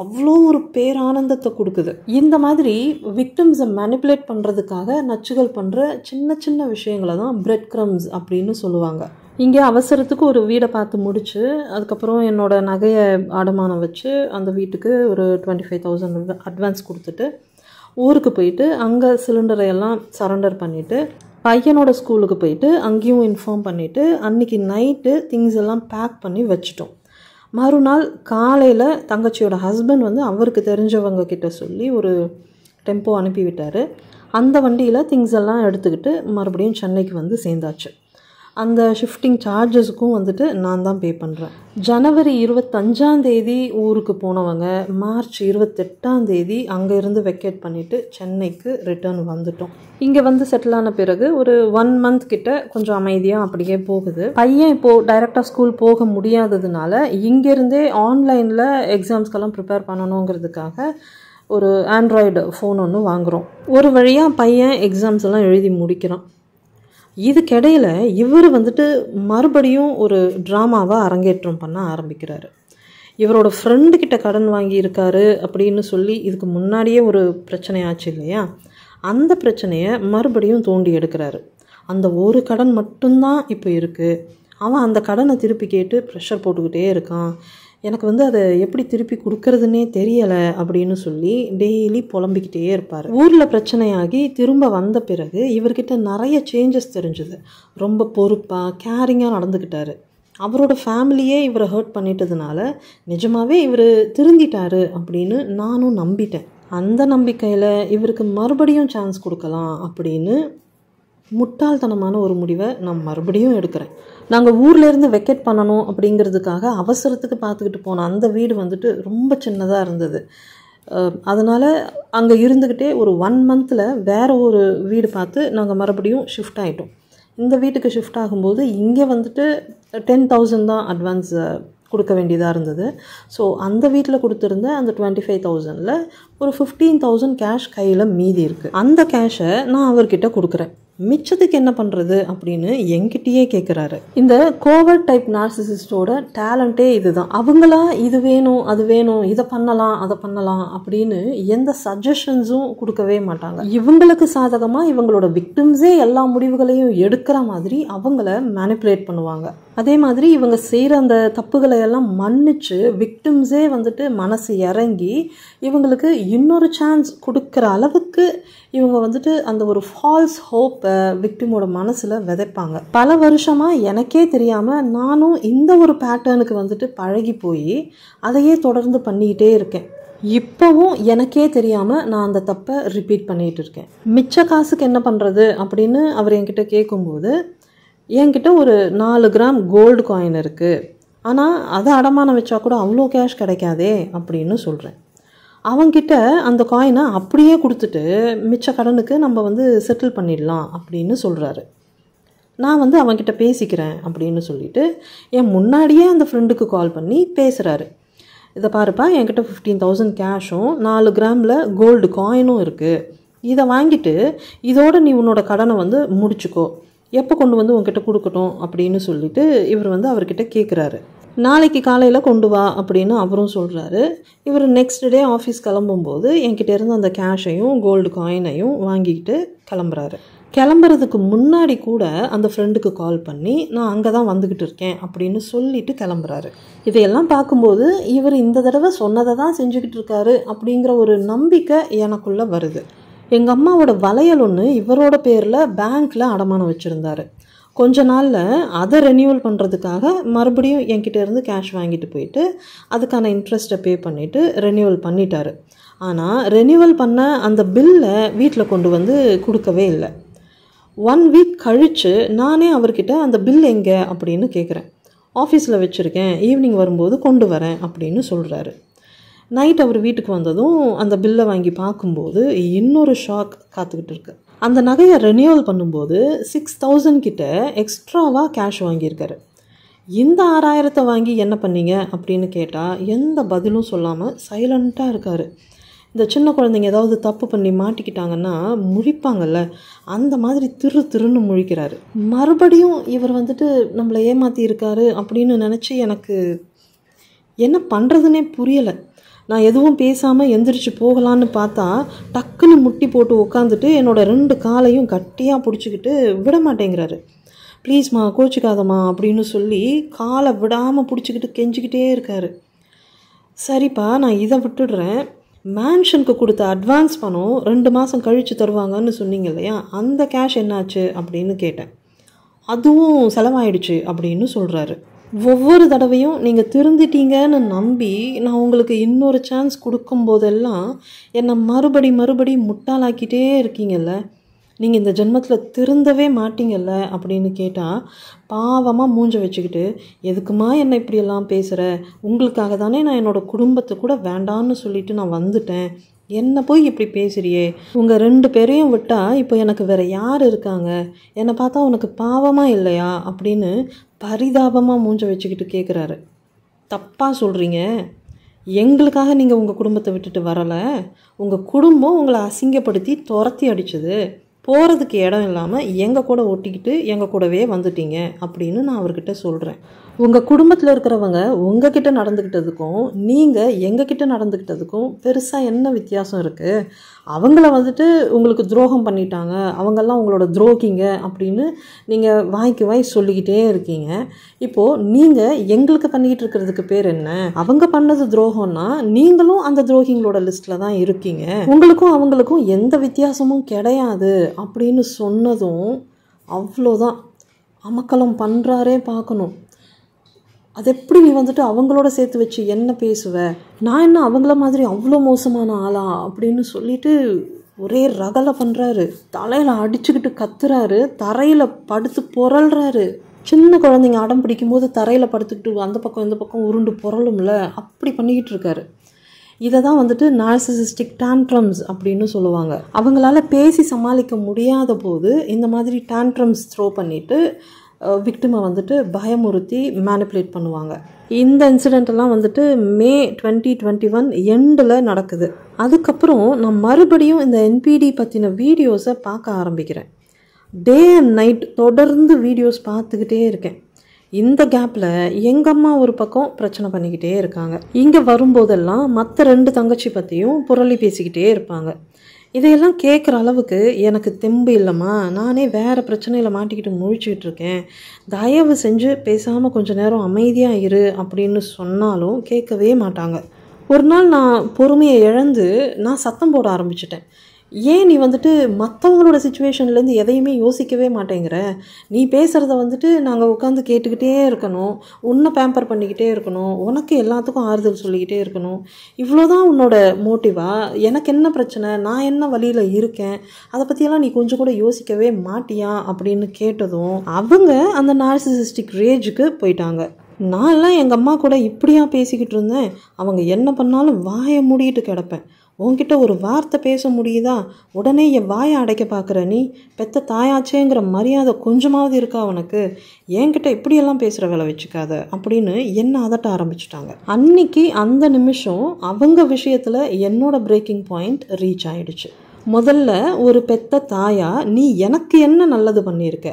அவ்வளோ ஒரு பேரானந்தத்தை கொடுக்குது. இந்த மாதிரி விக்டிம்ஸை மேனிப்புலேட் பண்ணுறதுக்காக நச்சுகள் பண்ணுற சின்ன சின்ன விஷயங்களை தான் பிரெட் க்ரம்ஸ் அப்படின்னு சொல்லுவாங்க. இங்கே அவசரத்துக்கு ஒரு வீடை பார்த்து முடிச்சு அதுக்கப்புறம் என்னோடய நகையை அடமானம் வச்சு அந்த வீட்டுக்கு ஒரு 25,000 அட்வான்ஸ் கொடுத்துட்டு ஊருக்கு போயிட்டு அங்கே சிலிண்டரை எல்லாம் சரண்டர் பண்ணிவிட்டு பையனோட ஸ்கூலுக்கு போயிட்டு அங்கேயும் இன்ஃபார்ம் பண்ணிவிட்டு அன்றைக்கி நைட்டு திங்ஸ் எல்லாம் பேக் பண்ணி வச்சுட்டோம். மறுநாள் காலையில் தங்கச்சியோட ஹஸ்பண்ட் வந்து அவருக்கு தெரிஞ்சவங்க கிட்ட சொல்லி ஒரு டெம்போ அனுப்பி விட்டார். அந்த வண்டியில் திங்ஸ் எல்லாம் எடுத்துக்கிட்டு மறுபடியும் சென்னைக்கு வந்து சேர்ந்தாச்சு. அந்த ஷிஃப்டிங் சார்ஜஸுக்கும் வந்துட்டு நான் தான் பே பண்ணுறேன். ஜனவரி 25 ஊருக்கு போனவங்க மார்ச் 28 அங்கே இருந்து வெக்கேட் பண்ணிவிட்டு சென்னைக்கு ரிட்டர்ன் வந்துட்டோம். இங்கே வந்து செட்டில் ஆன பிறகு ஒரு 1 மந்த் கிட்ட கொஞ்சம் அமைதியாக அப்படியே போகுது. பையன் இப்போது டைரெக்டாக ஸ்கூல் போக முடியாததுனால இங்கேருந்தே ஆன்லைனில் எக்ஸாம்ஸ்க்கெல்லாம் ப்ரிப்பேர் பண்ணணுங்கிறதுக்காக ஒரு ஆண்ட்ராய்டு ஃபோன் ஒன்று வாங்குகிறோம். ஒரு வழியாக பையன் எக்ஸாம்ஸ் எல்லாம் எழுதி முடிக்கிறான். இதுக்கிடையில் இவர் வந்துட்டு மறுபடியும் ஒரு ட்ராமாவை அரங்கேற்றம் பண்ண ஆரம்பிக்கிறாரு. இவரோட ஃப்ரெண்டுக்கிட்ட கடன் வாங்கியிருக்காரு அப்படின்னு சொல்லி இதுக்கு முன்னாடியே ஒரு பிரச்சனை ஆச்சு இல்லையா, அந்த பிரச்சனையை மறுபடியும் தோண்டி எடுக்கிறாரு. அந்த ஒரு கடன் மட்டும்தான் இப்போ இருக்குது. அவன் அந்த கடனை திருப்பி கேட்டு ப்ரெஷர் போட்டுக்கிட்டே இருக்கான். எனக்கு வந்து அதை எப்படி திருப்பி கொடுக்கறதுனே தெரியலை அப்படின்னு சொல்லி டெய்லி புலம்பிக்கிட்டே இருப்பார். ஊரில் பிரச்சனையாகி திரும்ப வந்த பிறகு இவர்கிட்ட நிறைய சேஞ்சஸ் தெரிஞ்சுது. ரொம்ப பொறுப்பாக கேரிங்காக நடந்துக்கிட்டாரு. அவரோட ஃபேமிலியே இவரை ஹர்ட் பண்ணிட்டதுனால நிஜமாகவே இவர் திருந்திட்டாரு அப்படின்னு நானும் நம்பிட்டேன். அந்த நம்பிக்கையில் இவருக்கு மறுபடியும் சான்ஸ் கொடுக்கலாம் அப்படின்னு முட்டாள்தனமான ஒரு முடிவை நான் மறுபடியும் எடுக்கிறேன். நாங்கள் ஊர்லேருந்து வெக்கேட் பண்ணணும் அப்படிங்கிறதுக்காக அவசரத்துக்கு பார்த்துக்கிட்டு போன அந்த வீடு வந்துட்டு ரொம்ப சின்னதாக இருந்தது. அதனால் அங்கே இருந்துக்கிட்டே ஒரு 1 மந்தில் வேறு ஒரு வீடு பார்த்து நாங்கள் மறுபடியும் ஷிஃப்ட் ஆகிட்டோம். இந்த வீட்டுக்கு ஷிஃப்ட் ஆகும்போது இங்கே வந்துட்டு 10,000 தான் அட்வான்ஸ் கொடுக்க வேண்டியதாக இருந்தது. ஸோ அந்த வீட்டில் கொடுத்துருந்த அந்த 25,000ல் ஒரு 15,000 கேஷ் கையில் மீதி இருக்குது. அந்த கேஷை நான் அவர்கிட்ட கொடுக்குறேன். மிச்சத்துக்கு என்ன பண்ணுறது அப்படின்னு என்கிட்டயே கேட்குறாரு. இந்த கோவர்ட் டைப் நார்சிசிஸ்டோட டேலண்ட்டே இதுதான். அவங்களா இது வேணும் அது வேணும், இதை பண்ணலாம் அதை பண்ணலாம் அப்படின்னு எந்த சஜஷன்ஸும் கொடுக்கவே மாட்டாங்க. இவங்களுக்கு சாதகமாக இவங்களோட விக்டிம்ஸே எல்லா முடிவுகளையும் எடுக்கிற மாதிரி அவங்கள மேனிப்புலேட் பண்ணுவாங்க. அதே மாதிரி இவங்க செய்கிற அந்த தப்புகளை எல்லாம் மன்னிச்சு விக்டிம்ஸே வந்துட்டு மனசு இறங்கி இவங்களுக்கு இன்னொரு சான்ஸ் கொடுக்குற அளவுக்கு இவங்க வந்துட்டு அந்த ஒரு ஃபால்ஸ் ஹோப்பை விக்டிமோட மனசில் விதைப்பாங்க. பல வருஷமாக எனக்கே தெரியாமல் நானும் இந்த ஒரு பேட்டர்னுக்கு வந்துட்டு பழகி போய் அதையே தொடர்ந்து பண்ணிக்கிட்டே இருக்கேன். இப்போவும் எனக்கே தெரியாமல் நான் அந்த தப்பை ரிப்பீட் பண்ணிகிட்டு இருக்கேன். மிச்ச காசுக்கு என்ன பண்ணுறது அப்படின்னு அவர் என்கிட்ட கேட்கும்போது, என்கிட்ட ஒரு 4 கிராம் கோல்டு காயின் இருக்குது, ஆனால் அதை அடமானம் வச்சா கூட அவ்வளோ கேஷ் கிடைக்காதே அப்படின்னு சொல்கிறேன். அவங்கிட்ட அந்த காயினை அப்படியே கொடுத்துட்டு மிச்ச கடனுக்கு நம்ம வந்து செட்டில் பண்ணிடலாம் அப்படின்னு சொல்கிறாரு. நான் வந்து அவன்கிட்ட பேசிக்கிறேன் அப்படின்னு சொல்லிட்டு என் முன்னாடியே அந்த ஃப்ரெண்டுக்கு கால் பண்ணி பேசுகிறாரு. இதை பாருப்பா, என்கிட்ட 15,000 கேஷும் 4 கிராமில் கோல்டு காயினும் இருக்குது. இதை வாங்கிட்டு இதோட நீ உன்னோட கடனை வந்து முடிச்சுக்கோ, எப்போ கொண்டு வந்து உங்ககிட்ட கொடுக்கட்டும் அப்படின்னு சொல்லிட்டு இவர் வந்து அவர்கிட்ட கேட்குறாரு. நாளைக்கு காலையில் கொண்டு வா அப்படின்னு அவரும் சொல்கிறாரு. இவர் நெக்ஸ்ட் டே ஆஃபீஸ் கிளம்பும்போது என்கிட்ட இருந்து அந்த கேஷையும் கோல்டு காயினையும் வாங்கிக்கிட்டு கிளம்புறாரு. கிளம்புறதுக்கு முன்னாடி கூட அந்த ஃப்ரெண்டுக்கு கால் பண்ணி நான் அங்கே தான் வந்துக்கிட்டு இருக்கேன் அப்படின்னு சொல்லிட்டு கிளம்புறாரு. இதையெல்லாம் பார்க்கும்போது இவர் இந்த தடவை சொன்னதை தான் செஞ்சுக்கிட்டு இருக்காரு அப்படிங்கிற ஒரு நம்பிக்கை எனக்குள்ளே வருது. எங்கள் அம்மாவோட வளையல் ஒன்று இவரோட பேரில் பேங்க்கில் அடமானம் வச்சுருந்தாரு. கொஞ்ச நாளில் அதை ரெனியூவல் பண்ணுறதுக்காக மறுபடியும் என்கிட்ட இருந்து கேஷ் வாங்கிட்டு போயிட்டு அதுக்கான இன்ட்ரெஸ்ட்டை பே பண்ணிவிட்டு ரெனியூவல் பண்ணிட்டாரு. ஆனால் ரெனியூவல் பண்ண அந்த பில்லை வீட்டில் கொண்டு வந்து கொடுக்கவே இல்லை. 1 வீக் கழித்து நானே அவர்கிட்ட அந்த பில் எங்கே அப்படின்னு கேட்குறேன். ஆஃபீஸில் வச்சுருக்கேன், ஈவினிங் வரும்போது கொண்டு வரேன் அப்படின்னு சொல்கிறாரு. நைட் அவர் வீட்டுக்கு வந்ததும் அந்த பில்லை வாங்கி பார்க்கும்போது இன்னொரு ஷாக் காத்துக்கிட்டு இருக்கு. அந்த நகையை ரெனியூவல் பண்ணும்போது 6,000 கிட்ட எக்ஸ்ட்ராவாக கேஷ் வாங்கியிருக்காரு. இந்த 6,000 வாங்கி என்ன பண்ணீங்க அப்படின்னு கேட்டால் எந்த பதிலும் சொல்லாமல் சைலண்ட்டாக இருக்கார். இந்த சின்ன குழந்தைங்க ஏதாவது தப்பு பண்ணி மாட்டிக்கிட்டாங்கன்னா முழிப்பாங்கல்ல, அந்த மாதிரி திருன்னு முழிக்கிறாரு. மறுபடியும் இவர் வந்துட்டு நம்மளை ஏமாற்றி இருக்காரு அப்படின்னு நினச்சி எனக்கு என்ன பண்ணுறதுனே புரியலை. நான் எதுவும் பேசாமல் எந்திரிச்சு போகலான்னு பார்த்தா டக்குன்னு முட்டி போட்டு உட்காந்துட்டு என்னோடய 2 காலையும் கட்டியாக பிடிச்சிக்கிட்டு விட மாட்டேங்கிறாரு. ப்ளீஸ்மா கோச்சிக்காதம்மா அப்படின்னு சொல்லி காலை விடாமல் பிடிச்சிக்கிட்டு கெஞ்சிக்கிட்டே இருக்காரு. சரிப்பா, நான் இதை விட்டுடுறேன், மேன்ஷனுக்கு கொடுத்த அட்வான்ஸ் பணம் 2 மாதம் கழித்து தருவாங்கன்னு சொன்னீங்க இல்லையா, அந்த கேஷ் என்னாச்சு அப்படின்னு கேட்டேன். அதுவும் செலவாயிடுச்சு அப்படின்னு சொல்கிறாரு. ஒவ்வொரு தடவையும் நீங்கள் திருந்திட்டீங்கன்னு நம்பி நான் உங்களுக்கு இன்னொரு சான்ஸ் கொடுக்கும்போதெல்லாம் என்னை மறுபடி முட்டாளாக்கிட்டே இருக்கீங்கல்ல, நீங்கள் இந்த ஜென்மத்தில் திருந்தவே மாட்டீங்கல்ல அப்படின்னு கேட்டால் பாவமாக மூஞ்ச வச்சுக்கிட்டு, எதுக்குமா என்னை இப்படியெல்லாம் பேசுகிற, உங்களுக்காக தானே நான் என்னோடய குடும்பத்தை கூட வேண்டான்னு சொல்லிட்டு நான் வந்துட்டேன், என்னை போய் இப்படி பேசுகிறியே, உங்கள் 2 பேரையும் விட்டால் இப்போ எனக்கு வேறு யார் இருக்காங்க, என்னை பார்த்தா உனக்கு பாவமாக இல்லையா அப்படின்னு பரிதாபமாக மூஞ்ச வச்சுக்கிட்டு கேட்குறாரு. தப்பாக சொல்கிறீங்க, எங்களுக்காக நீங்கள் உங்கள் குடும்பத்தை விட்டுட்டு வரலை, உங்கள் குடும்பம் உங்களை அசிங்கப்படுத்தி துரத்தி அடிச்சது, போகிறதுக்கு இடம் இல்லாமல் எங்கள் கூட ஒட்டிக்கிட்டு எங்கள் கூடவே வந்துட்டீங்க அப்படின்னு நான் அவர்கிட்ட சொல்கிறேன். உங்கள் குடும்பத்தில் இருக்கிறவங்க உங்ககிட்ட நடந்துக்கிட்டதுக்கும் நீங்கள் எங்ககிட்ட நடந்துக்கிட்டதுக்கும் பெருசாக என்ன வித்தியாசம் இருக்குது? அவங்கள வந்துட்டு உங்களுக்கு துரோகம் பண்ணிட்டாங்க, அவங்கெல்லாம் உங்களோட துரோகிங்க அப்படின்னு நீங்கள் வாய்க்கு வாய் சொல்லிக்கிட்டே இருக்கீங்க. இப்போது நீங்கள் எங்களுக்கு பண்ணிக்கிட்டு இருக்கிறதுக்கு பேர் என்ன? அவங்க பண்ணது துரோகம்னா நீங்களும் அந்த துரோகிங்களோட லிஸ்ட்டில் தான் இருக்கீங்க, உங்களுக்கும் அவங்களுக்கும் எந்த வித்தியாசமும் கிடையாது அப்படின்னு சொன்னதும் அவ்வளோதான். அமக்கலம் பண்ணுறாரே பார்க்கணும். அது எப்படி நீ வந்துட்டு அவங்களோட சேர்த்து வச்சு என்ன பேசுவ, நான் என்ன அவங்கள மாதிரி அவ்வளோ மோசமான ஆளா அப்படின்னு சொல்லிட்டு ஒரே ரகலை பண்ணுறாரு. தலையில் அடிச்சுக்கிட்டு கத்துறாரு, தரையில் படுத்து புரள்றாரு. சின்ன குழந்தைங்க அடம் பிடிக்கும்போது தரையில் படுத்துக்கிட்டு அந்த பக்கம் இந்த பக்கம் உருண்டு புரளும்ல, அப்படி பண்ணிக்கிட்டு இருக்காரு. இதை தான் வந்துட்டு நார்சிசிஸ்டிக் டான்ட்ரம்ஸ் அப்படின்னு சொல்லுவாங்க. அவங்களால பேசி சமாளிக்க முடியாத போது இந்த மாதிரி டான்ட்ரம்ஸ் த்ரோ பண்ணிவிட்டு விக்டிமை வந்துட்டு பயமுறுத்தி மேனிப்புலேட் பண்ணுவாங்க. இந்த இன்சிடெண்ட்டெல்லாம் வந்துட்டு மே 2021 எண்டில் நடக்குது. அதுக்கப்புறம் நான் மறுபடியும் இந்த என்பிடி பற்றின வீடியோஸை பார்க்க ஆரம்பிக்கிறேன். டே அண்ட் நைட் தொடர்ந்து வீடியோஸ் பார்த்துக்கிட்டே இருக்கேன். இந்த கேப்பில் எங்கள் அம்மா ஒரு பக்கம் பிரச்சனை பண்ணிக்கிட்டே இருக்காங்க. இங்கே வரும்போதெல்லாம் மற்ற 2 தங்கச்சி பற்றியும் புரளி பேசிக்கிட்டே இருப்பாங்க. இதையெல்லாம் கேட்குற அளவுக்கு எனக்கு தெம்பு இல்லைம்மா, நானே வேறு பிரச்சனையில் மாட்டிக்கிட்டு முழிச்சிக்கிட்டு இருக்கேன், தயவு செஞ்சு பேசாமல் கொஞ்சம் நேரம் அமைதியாக இரு அப்படின்னு சொன்னாலும் கேட்கவே மாட்டாங்க. ஒரு நாள் நான் பொறுமையை இழந்து நான் சத்தம் போட ஆரம்பிச்சிட்டேன். ஏன் நீ வந்துட்டு மற்றவங்களோட சுச்சுவேஷன்லேருந்து எதையுமே யோசிக்கவே மாட்டேங்கிற, நீ பேசுகிறத வந்துட்டு நாங்கள் உட்காந்து கேட்டுக்கிட்டே இருக்கணும், உன்னை பேம்பர் பண்ணிக்கிட்டே இருக்கணும், உனக்கு எல்லாத்துக்கும் ஆறுதல் சொல்லிக்கிட்டே இருக்கணும், இவ்வளோதான் உன்னோட மோட்டிவா, எனக்கு என்ன பிரச்சனை, நான் என்ன வழியில் இருக்கேன், அதை பற்றியெல்லாம் நீ கொஞ்சம் கூட யோசிக்கவே மாட்டியா அப்படின்னு கேட்டதும் அவங்க அந்த நார்சிசிஸ்டிக் ரேஜுக்கு போயிட்டாங்க. நான்லாம் எங்கள் அம்மா கூட இப்படியா பேசிக்கிட்டு இருந்தேன், அவங்க என்ன பண்ணாலும் வாயை மூடிட்டு கிடப்பேன், உன்கிட்ட ஒரு வார்த்தை பேச முடியுதா, உடனே என் வாயை அடைக்க பார்க்குற, நீ பெத்த தாயாச்சேங்கிற மரியாதை கொஞ்சமாவது இருக்கா உனக்கு, என்கிட்ட இப்படியெல்லாம் பேசுகிற வேலை வச்சுக்காத அப்படின்னு என்ன அதட்ட ஆரம்பிச்சிட்டாங்க. அன்னைக்கு அந்த நிமிஷம் அவங்க விஷயத்தில் என்னோட பிரேக்கிங் பாயிண்ட் ரீச் ஆயிடுச்சு. முதல்ல ஒரு பெத்த தாயா நீ எனக்கு என்ன நல்லது பண்ணியிருக்க,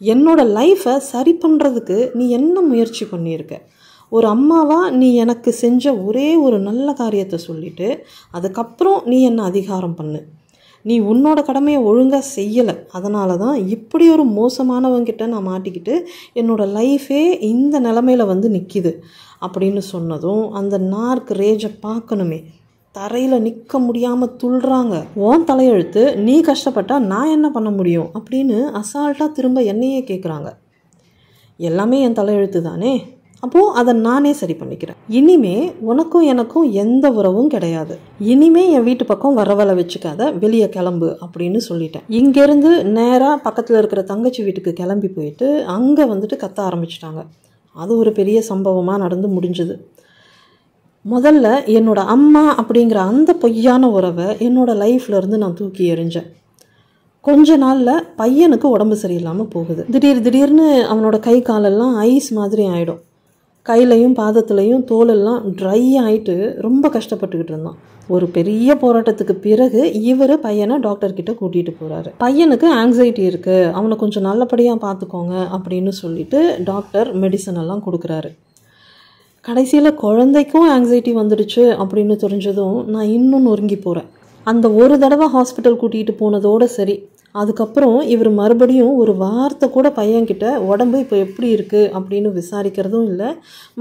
என்னோட லைஃப்பை சரி பண்ணுறதுக்கு நீ என்ன முயற்சி பண்ணியிருக்க, ஒரு அம்மாவா நீ எனக்கு செஞ்ச ஒரே ஒரு நல்ல காரியத்தை சொல்லிவிட்டு அதுக்கப்புறம் நீ என்ன அதிகாரம் பண்ணு, நீ உன்னோட கடமையை ஒழுங்காக செய்யலை, அதனால தான் இப்படி ஒரு மோசமானவங்கிட்ட நான் மாட்டிக்கிட்டு என்னோடய லைஃபே இந்த நிலமையில் வந்து நிற்கிது அப்படின்னு சொன்னதும் அந்த நார்க் ரேஜை பார்க்கணுமே, தரையில் நிற்க முடியாமல் துள்ளுறாங்க. உன் தலையெழுத்து, நீ கஷ்டப்பட்டா நான் என்ன பண்ண முடியும் அப்படின்னு அசால்ட்டாக திரும்ப என்னையே கேட்குறாங்க. எல்லாமே என் தலையெழுத்து தானே, அப்போது அதை நானே சரி பண்ணிக்கிறேன், இனிமே உனக்கும் எனக்கும் எந்த உறவும் கிடையாது, இனிமே என் வீட்டு பக்கம் வரவலை வச்சுக்காத, வெளியே கிளம்பு அப்படின்னு சொல்லிட்டேன். இங்கேருந்து நேராக பக்கத்தில் இருக்கிற தங்கச்சி வீட்டுக்கு கிளம்பி போயிட்டு அங்கே வந்துட்டு கத்த ஆரம்பிச்சிட்டாங்க. அது ஒரு பெரிய சம்பவமாக நடந்து முடிஞ்சுது. முதல்ல என்னோடய அம்மா அப்படிங்கிற அந்த பொய்யான உறவை என்னோடய லைஃப்லேருந்து நான் தூக்கி எறிஞ்சேன். கொஞ்ச நாளில் பையனுக்கு உடம்பு சரியில்லாமல் போகுது. திடீர்னு அவனோட கை காலெல்லாம் ஐஸ் மாதிரி ஆகிடும், கையிலையும் பாதத்துலையும் தோலெல்லாம் ட்ரை ஆகிட்டு ரொம்ப கஷ்டப்பட்டுக்கிட்டு இருந்தான். ஒரு பெரிய போராட்டத்துக்கு பிறகு இவர் பையனை டாக்டர்கிட்ட கூட்டிகிட்டு போகிறாரு. பையனுக்கு ஆங்ஸைட்டி இருக்குது, அவனை கொஞ்சம் நல்லபடியாக பார்த்துக்கோங்க அப்படின்னு சொல்லிட்டு டாக்டர் மெடிசன் எல்லாம் கொடுக்குறாரு. கடைசியில் குழந்தைக்கும் ஆங்ஸைட்டி வந்துடுச்சு அப்படின்னு தெரிஞ்சதும் நான் இன்னும் நொறுங்கி போகிறேன். அந்த ஒரு தடவை ஹாஸ்பிட்டல் கூட்டிகிட்டு போனதோடு சரி, அதுக்கப்புறம் இவர் மறுபடியும் ஒரு வார்த்தை கூட பையன்கிட்ட உடம்பு இப்போ எப்படி இருக்குது அப்படின்னு விசாரிக்கிறதும் இல்லை,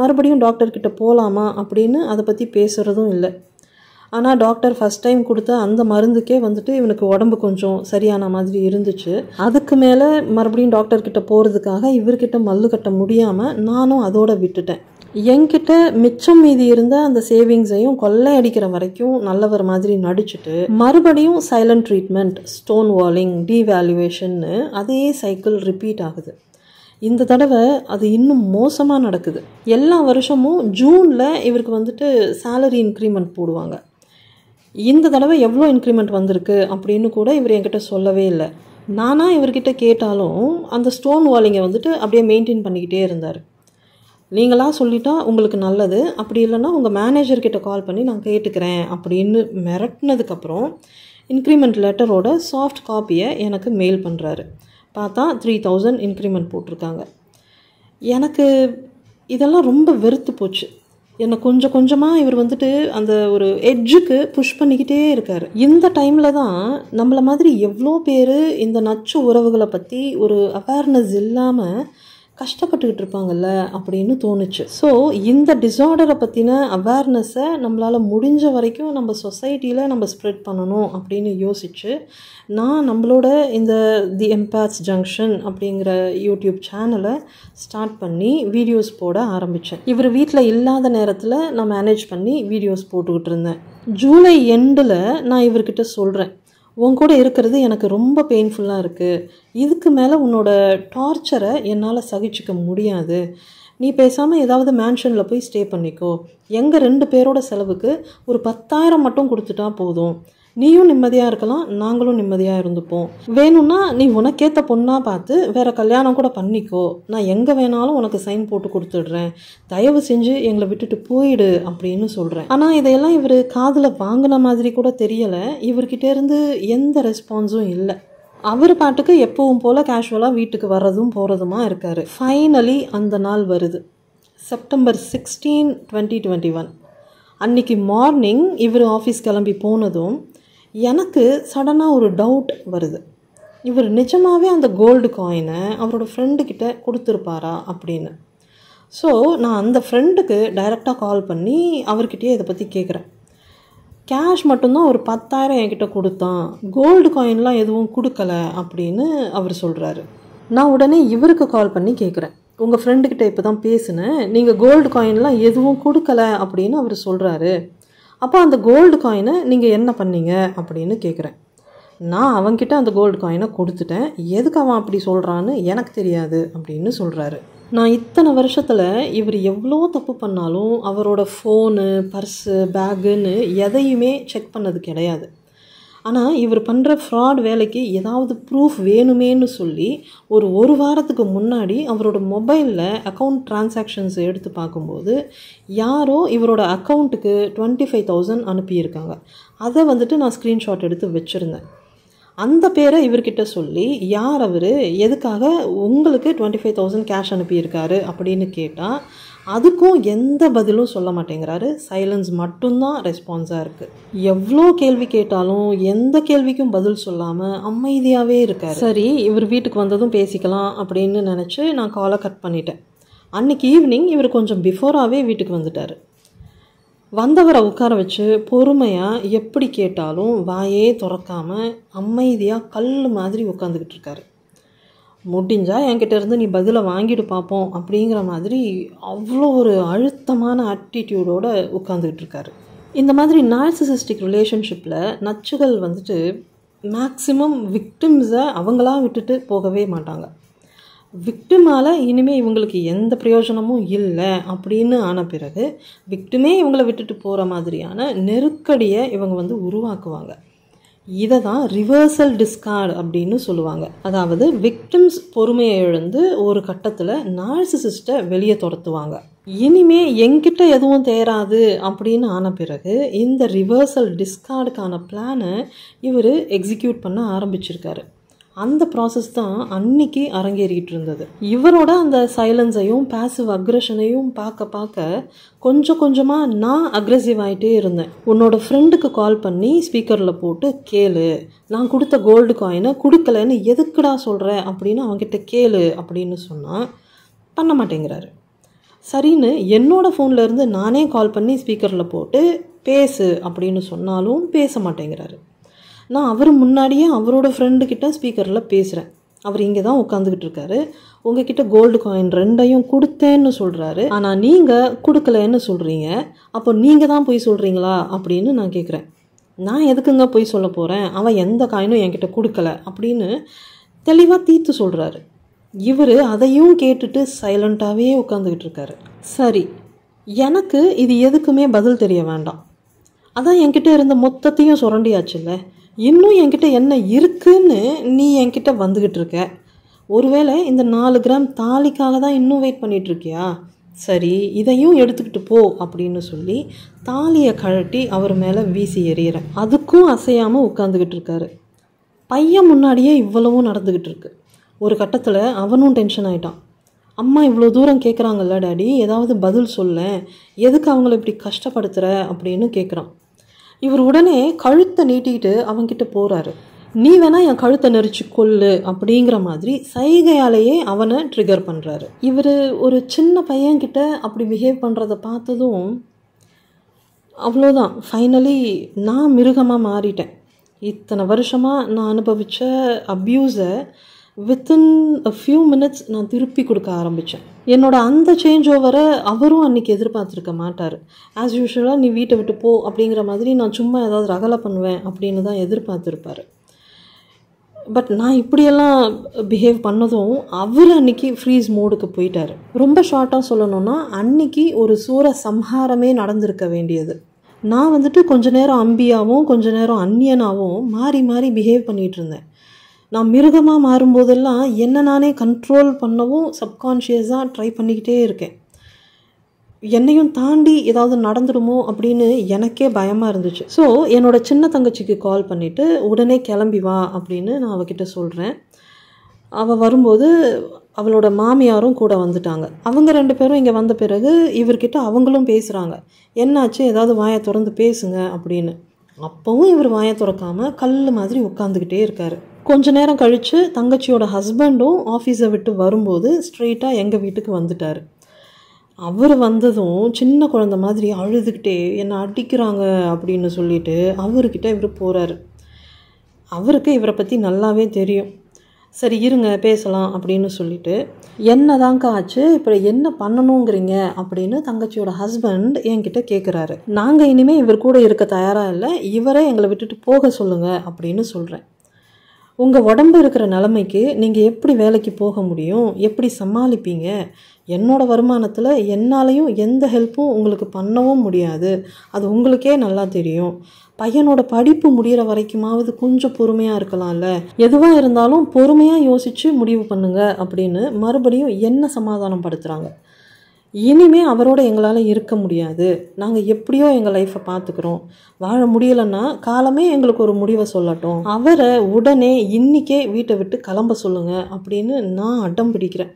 மறுபடியும் டாக்டர்கிட்ட போகலாமா அப்படின்னு அதை பற்றி பேசுகிறதும் இல்லை. ஆனால் டாக்டர் ஃபஸ்ட் டைம் கொடுத்த அந்த மருந்துக்கே வந்துட்டு இவனுக்கு உடம்பு கொஞ்சம் சரியான மாதிரி இருந்துச்சு. அதுக்கு மேலே மறுபடியும் டாக்டர்கிட்ட போகிறதுக்காக இவர்கிட்ட மல்லு கட்ட முடியாமல் நானும் அதோட விட்டுட்டேன். என்கிட்ட மிச்சம் மீதி இருந்த அந்த சேவிங்ஸையும் கொள்ளையடிக்கிற வரைக்கும் நல்லவர் மாதிரி நடிச்சுட்டு மறுபடியும் சைலண்ட் ட்ரீட்மெண்ட், ஸ்டோன் வாலிங், டீவேல்யூவேஷன்னு அதே சைக்கிள் ரிப்பீட் ஆகுது. இந்த தடவை அது இன்னும் மோசமாக நடக்குது. எல்லா வருஷமும் ஜூனில் இவருக்கு வந்துட்டு சேலரி இன்க்ரிமெண்ட் போடுவாங்க. இந்த தடவை எவ்வளோ இன்க்ரிமெண்ட் வந்திருக்கு அப்படின்னு கூட இவர் என்கிட்ட சொல்லவே இல்லை. நானாக இவர்கிட்ட கேட்டாலும் அந்த ஸ்டோன் வாலிங்கை வந்துட்டு அப்படியே மெயின்டைன் பண்ணிக்கிட்டே இருந்தார். நீங்களாக சொல்லிட்டா உங்களுக்கு நல்லது, அப்படி இல்லைன்னா உங்கள் மேனேஜர்கிட்ட கால் பண்ணி நான் கேட்டுக்கிறேன் அப்படின்னு மிரட்டினதுக்கப்புறம் இன்க்ரிமெண்ட் லெட்டரோட சாஃப்ட் காப்பியை எனக்கு மெயில் பண்ணுறாரு. பார்த்தா 3000 இன்க்ரிமெண்ட் போட்டிருக்காங்க. எனக்கு இதெல்லாம் ரொம்ப வெறுத்து போச்சு. என்னை கொஞ்சம் கொஞ்சமாக இவர் வந்துட்டு அந்த ஒரு எட்ஜுக்கு புஷ் பண்ணிக்கிட்டே இருக்கார். இந்த டைமில் தான் நம்மளை மாதிரி எவ்வளோ பேர் இந்த நச்சு உறவுகளை பற்றி ஒரு அவேர்னஸ் இல்லாமல் கஷ்டப்பட்டுக்கிட்டு இருப்பாங்கல்ல அப்படின்னு தோணுச்சு. ஸோ இந்த டிஸார்டரை பற்றின அவேர்னஸை நம்மளால் முடிஞ்ச வரைக்கும் நம்ம சொசைட்டியில் நம்ம ஸ்ப்ரெட் பண்ணணும் அப்படின்னு யோசித்து நான் நம்மளோட இந்த தி எம்பாத்ஸ் ஜங்ஷன் அப்படிங்கிற யூடியூப் சேனலை ஸ்டார்ட் பண்ணி வீடியோஸ் போட ஆரம்பித்தேன். இவர் வீட்டில் இல்லாத நேரத்தில் நான் மேனேஜ் பண்ணி வீடியோஸ் போட்டுக்கிட்டு இருந்தேன். ஜூலை எண்டில் நான் இவர்கிட்ட சொல்கிறேன், உன் கூட இருக்கிறது எனக்கு ரொம்ப பெயின்ஃபுல்லாக இருக்குது, இதுக்கு மேலே உன்னோட டார்ச்சரை என்னால் சகிச்சிக்க முடியாது, நீ பேசாமல் ஏதாவது மேன்ஷனில் போய் ஸ்டே பண்ணிக்கோ, எங்கள் 2 பேரோட செலவுக்கு ஒரு 10,000 மட்டும் கொடுத்துட்டா போதும், நீயும் நிம்மதியாக இருக்கலாம், நாங்களும் நிம்மதியாக இருந்துப்போம், வேணும்னா நீ உனக்கேற்ற பொண்ணாக பார்த்து வேறு கல்யாணம் கூட பண்ணிக்கோ, நான் எங்கே வேணாலும் உனக்கு சைன் போட்டு கொடுத்துடுறேன், தயவு செஞ்சு எங்களை விட்டுட்டு போயிடு அப்படின்னு சொல்கிறேன். ஆனால் இதையெல்லாம் இவர் காதில் வாங்கின மாதிரி கூட தெரியலை. இவர்கிட்டேருந்து எந்த ரெஸ்பான்ஸும் இல்லை. அவர் பாட்டுக்கு எப்பவும் போல் கேஷுவலாக வீட்டுக்கு வர்றதும் போகிறதுமா இருக்கார். ஃபைனலி அந்த நாள் வருது, செப்டம்பர் 16, 2021. அன்றைக்கி மார்னிங் இவர் ஆஃபீஸ் கிளம்பி போனதும் எனக்கு சடனாக ஒரு டவுட் வருது. இவர் நிஜமாகவே அந்த கோல்டு காயினை அவரோட ஃப்ரெண்டுக்கிட்ட கொடுத்துருப்பாரா அப்படின்னு. ஸோ நான் அந்த ஃப்ரெண்டுக்கு டைரெக்டாக கால் பண்ணி அவர்கிட்டயே இதை பற்றி கேட்குறேன். கேஷ் மட்டும்தான் ஒரு 10,000 என்கிட்ட கொடுத்தான், கோல்டு காயின்லாம் எதுவும் கொடுக்கல அப்படின்னு அவர் சொல்கிறாரு. நான் உடனே இவருக்கு கால் பண்ணி கேட்குறேன், உங்கள் ஃப்ரெண்டுக்கிட்ட இப்போ தான் பேசினேன், நீங்கள் கோல்டு காயின்லாம் எதுவும் கொடுக்கல அப்படின்னு அவர் சொல்கிறாரு, அப்போ அந்த கோல்டு காயினை நீங்கள் என்ன பண்ணீங்க அப்படின்னு கேட்குறேன். நான் அவன்கிட்ட அந்த கோல்டு காயினை கொடுத்துட்டேன், எதுக்கு அவன் அப்படி சொல்கிறான்னு எனக்கு தெரியாது அப்படின்னு சொல்கிறாரு. நான் இத்தனை வருஷத்தில் இவர் எவ்வளோ தப்பு பண்ணாலும் அவரோட ஃபோனு, பர்ஸு, பேக்குன்னு எதையுமே செக் பண்ணது கிடையாது. ஆனால் இவர் பண்ணுற ஃப்ராட் வேலைக்கு ஏதாவது ப்ரூஃப் வேணுமேன்னு சொல்லி ஒரு வாரத்துக்கு முன்னாடி அவரோட மொபைலில் அக்கௌண்ட் ட்ரான்சாக்ஷன்ஸ் எடுத்து பார்க்கும்போது யாரோ இவரோட அக்கௌண்ட்டுக்கு 25,000 அனுப்பியிருக்காங்க. அதை வந்துட்டு நான் ஸ்க்ரீன்ஷாட் எடுத்து வச்சுருந்தேன். அந்த பேரை இவர்கிட்ட சொல்லி யார் அவர், எதுக்காக உங்களுக்கு 25,000 கேஷ் அனுப்பியிருக்காரு அப்படின்னு கேட்டால் அதுக்கும் எந்த பதிலும் சொல்ல மாட்டேங்கிறாரு. சைலன்ஸ் மட்டும்தான் ரெஸ்பான்ஸாக இருக்குது. எவ்வளோ கேள்வி கேட்டாலும் எந்த கேள்விக்கும் பதில் சொல்லாமல் அமைதியாகவே இருக்கார். சரி, இவர் வீட்டுக்கு வந்ததும் பேசிக்கலாம் அப்படின்னு நினச்சி நான் காலை கட் பண்ணிட்டேன். அன்றைக்கி ஈவினிங் இவர் கொஞ்சம் பிஃபோராகவே வீட்டுக்கு வந்துட்டார். வந்தவரை உட்கார வச்சு பொறுமையாக எப்படி கேட்டாலும் வாயே திறக்காமல் அமைதியாக கல் மாதிரி உட்காந்துக்கிட்டு இருக்காரு. முடிஞ்சால் என்கிட்ட இருந்து நீ பதிலை வாங்கிட்டு பார்ப்போம் அப்படிங்கிற மாதிரி அவ்வளோ ஒரு அழுத்தமான ஆட்டிடியூடோடு உட்காந்துக்கிட்டு இருக்காரு. இந்த மாதிரி நார்சிசிஸ்டிக் ரிலேஷன்ஷிப்பில் நச்சுகள் வந்துட்டு மேக்ஸிமம் விக்டிம்ஸை அவங்களா விட்டுட்டு போகவே மாட்டாங்க. விக்டிமால் இனிமேல் இவங்களுக்கு எந்த பிரயோஜனமும் இல்லை அப்படின்னு ஆன பிறகு விக்டிமே இவங்களை விட்டுட்டு போகிற மாதிரியான நெருக்கடியை இவங்க வந்து உருவாக்குவாங்க. இதை தான் ரிவர்சல் டிஸ்கார்ட் அப்படின்னு சொல்லுவாங்க. அதாவது விக்டிம்ஸ் பொறுமையை இழந்து ஒரு கட்டத்தில் நார்சிசிஸ்ட்டை வெளியே துரத்துவாங்க. இனிமே என்கிட்ட எதுவும் தேராது அப்படின்னு ஆன பிறகு இந்த ரிவர்சல் டிஸ்கார்டுக்கான பிளானை இவர் எக்ஸிக்யூட் பண்ண ஆரம்பிச்சிருக்காரு. அந்த ப்ராசஸ் தான் அன்னைக்கு அரங்கேறிட்டு இருந்தது. இவரோட அந்த சைலன்ஸையும் பாசிவ் அக்ரெஷனையும் பார்க்க கொஞ்சம் கொஞ்சமாக நான் அக்ரெசிவ் ஆகிட்டே இருந்தேன். உன்னோட ஃப்ரெண்டுக்கு கால் பண்ணி ஸ்பீக்கரில் போட்டு கேளு, நான் கொடுத்த கோல்டு காயினை கொடுக்கலன்னு எதுக்குடா சொல்கிற அப்படின்னு அவங்ககிட்ட கேளு அப்படின்னு சொன்னால் பண்ண மாட்டேங்கிறாரு. சரின்னு என்னோடய ஃபோன்லேருந்து நானே கால் பண்ணி ஸ்பீக்கரில் போட்டு பேசு அப்படின்னு சொன்னாலும் பேச மாட்டேங்கிறாரு. நான் அவர் முன்னாடியே அவரோட ஃப்ரெண்டுக்கிட்ட ஸ்பீக்கரில் பேசுகிறேன். அவர் இங்கே தான் உட்காந்துக்கிட்டு இருக்காரு. உங்ககிட்ட கோல்டு காயின் 2ஐயும் கொடுத்தேன்னு சொல்கிறாரு. ஆனால் நீங்கள் கொடுக்கலன்னு சொல்கிறீங்க. அப்போ நீங்கள் தான் போய் சொல்கிறீங்களா அப்படின்னு நான் கேட்குறேன். நான் எதுக்குங்க போய் சொல்ல போகிறேன், அவன் எந்த காயினும் என்கிட்ட கொடுக்கல அப்படின்னு தெளிவாக தீர்த்து சொல்கிறாரு. இவர் அதையும் கேட்டுட்டு சைலண்ட்டாகவே உட்காந்துக்கிட்டு இருக்காரு. சரி, எனக்கு இது எதுக்குமே பதில் தெரிய வேண்டாம். அதான் என்கிட்ட இருந்த மொத்தத்தையும் சுரண்டியாச்சுல்ல, இன்னும் என்கிட்ட என்ன இருக்குன்னு நீ என்கிட்ட வந்துக்கிட்டு இருக்க. ஒருவேளை இந்த 4 கிராம் தாலிக்காக தான் இன்னும் வெயிட் பண்ணிகிட்ருக்கியா? சரி, இதையும் எடுத்துக்கிட்டு போ அப்படின்னு சொல்லி தாலியை கழட்டி அவர் மேலே வீசி எறிகிறேன். அதுக்கும் அசையாமல் உட்காந்துக்கிட்டு இருக்காரு. பையன் முன்னாடியே இவ்வளவும் நடந்துக்கிட்டு இருக்கு. ஒரு கட்டத்தில் அவனும் டென்ஷன் ஆகிட்டான். அம்மா இவ்வளோ தூரம் கேட்குறாங்கல்ல டாடி, ஏதாவது பதில் சொல்ல, எதுக்கு அவங்கள இப்படி கஷ்டப்படுத்துகிற அப்படின்னு கேட்குறான். இவர் உடனே கழுத்தை நீட்டிக்கிட்டு அவன்கிட்ட போகிறாரு. நீ வேணா என் கழுத்தை நெரிச்சு கொல்லு அப்படிங்கிற மாதிரி சைகையாலேயே அவனை ட்ரிகர் பண்ணுறாரு. இவர் ஒரு சின்ன பையன்கிட்ட அப்படி பிஹேவ் பண்ணுறதை பார்த்ததும் அவ்வளோதான், ஃபைனலி நான் மிருகமாக மாறிட்டேன். இத்தனை வருஷமாக நான் அனுபவித்த அப்யூஸை வித்தின் அ ஃபியூ மினிட்ஸ் நான் திருப்பி கொடுக்க ஆரம்பித்தேன். என்னோட அந்த சேஞ்ச் ஓவரை அவரும் அன்றைக்கி எதிர்பார்த்துருக்க மாட்டார். ஆஸ் யூஷுவலாக நீ வீட்டை விட்டு போ அப்படிங்கிற மாதிரி நான் சும்மா ஏதாவது ரகலை பண்ணுவேன் அப்படின்னு தான் எதிர்பார்த்துருப்பார். பட் நான் இப்படியெல்லாம் பிஹேவ் பண்ணதும் அவர் அன்றைக்கி ஃப்ரீஸ் மோடுக்கு போயிட்டார். ரொம்ப ஷார்ட்டாக சொல்லணுன்னா, அன்றைக்கி ஒரு சூர சம்ஹாரமே நடந்திருக்க வேண்டியது. நான் வந்துட்டு கொஞ்ச நேரம் அம்பியாகவும் கொஞ்ச நேரம் அந்நியனாகவும் மாறி மாறி பிஹேவ் பண்ணிகிட்டு இருந்தேன். நான் மிருகமாக மாறும்போதெல்லாம் என்ன நானே கண்ட்ரோல் பண்ணவும் சப்கான்ஷியஸாக ட்ரை பண்ணிக்கிட்டே இருக்கேன். என்னையும் தாண்டி ஏதாவது நடந்துடுமோ அப்படின்னு எனக்கே பயமாக இருந்துச்சு. ஸோ என்னோடய சின்ன தங்கச்சிக்கு கால் பண்ணிவிட்டு உடனே கிளம்பி வா அப்படின்னு நான் அவகிட்ட சொல்கிறேன். அவள் வரும்போது அவளோட மாமியாரும் கூட வந்துட்டாங்க. அவங்க 2 பேரும் இங்கே வந்த பிறகு இவர்கிட்ட அவங்களும் பேசுகிறாங்க. என்னாச்சு, ஏதாவது வாயை திறந்து பேசுங்க அப்படின்னு. அப்போவும் இவர் வாயை திறக்காமல் கல் மாதிரி உட்காந்துக்கிட்டே இருக்கார். கொஞ்ச நேரம் கழித்து தங்கச்சியோட ஹஸ்பண்டும் ஆஃபீஸை விட்டு வரும்போது ஸ்ட்ரெயிட்டாக எங்கள் வீட்டுக்கு வந்துட்டார். அவர் வந்ததும் சின்ன குழந்தை மாதிரி அழுதுகிட்டே என்னை அடிக்கிறாங்க அப்படின்னு சொல்லிட்டு அவர்கிட்ட இவர் போகிறாரு. அவருக்கு இவரை பற்றி நல்லாவே தெரியும். சரி இருங்க பேசலாம் அப்படின்னு சொல்லிட்டு, என்ன தாங்க ஆச்சு, இப்போ என்ன பண்ணணுங்கிறீங்க அப்படின்னு தங்கச்சியோட ஹஸ்பண்ட் என்கிட்ட கேட்குறாரு. நாங்கள் இனிமேல் இவர் கூட இருக்க தயாராக இல்லை, இவரே எங்களை விட்டுட்டு போக சொல்லுங்கள் அப்படின்னு சொல்கிறேன். உங்கள் உடம்பு இருக்கிற நிலைமைக்கு நீங்கள் எப்படி வேலைக்கு போக முடியும், எப்படி சமாளிப்பீங்க? என்னோடய வருமானத்தில் என்னாலையும் எந்த ஹெல்ப்பும் உங்களுக்கு பண்ணவும் முடியாது, அது உங்களுக்கே நல்லா தெரியும். பையனோட படிப்பு முடிகிற வரைக்குமாவது கொஞ்சம் பொறுமையாக இருக்கலாம்ல, எதுவாக இருந்தாலும் பொறுமையாக யோசித்து முடிவு பண்ணுங்க அப்படின்னு மறுபடியும் என்ன சமாதானம் படுத்துகிறாங்க. இனிமேல் அவரோட எங்களால் இருக்க முடியாது, நாங்கள் எப்படியோ எங்கள் லைஃப்பை பார்த்துக்கிறோம், வாழ முடியலைன்னா காலமே எங்களுக்கு ஒரு முடிவை சொல்லட்டும், அவரை உடனே இன்றைக்கே வீட்டை விட்டு கிளம்ப சொல்லுங்கள் அப்படின்னு நான் அடம் பிடிக்கிறேன்.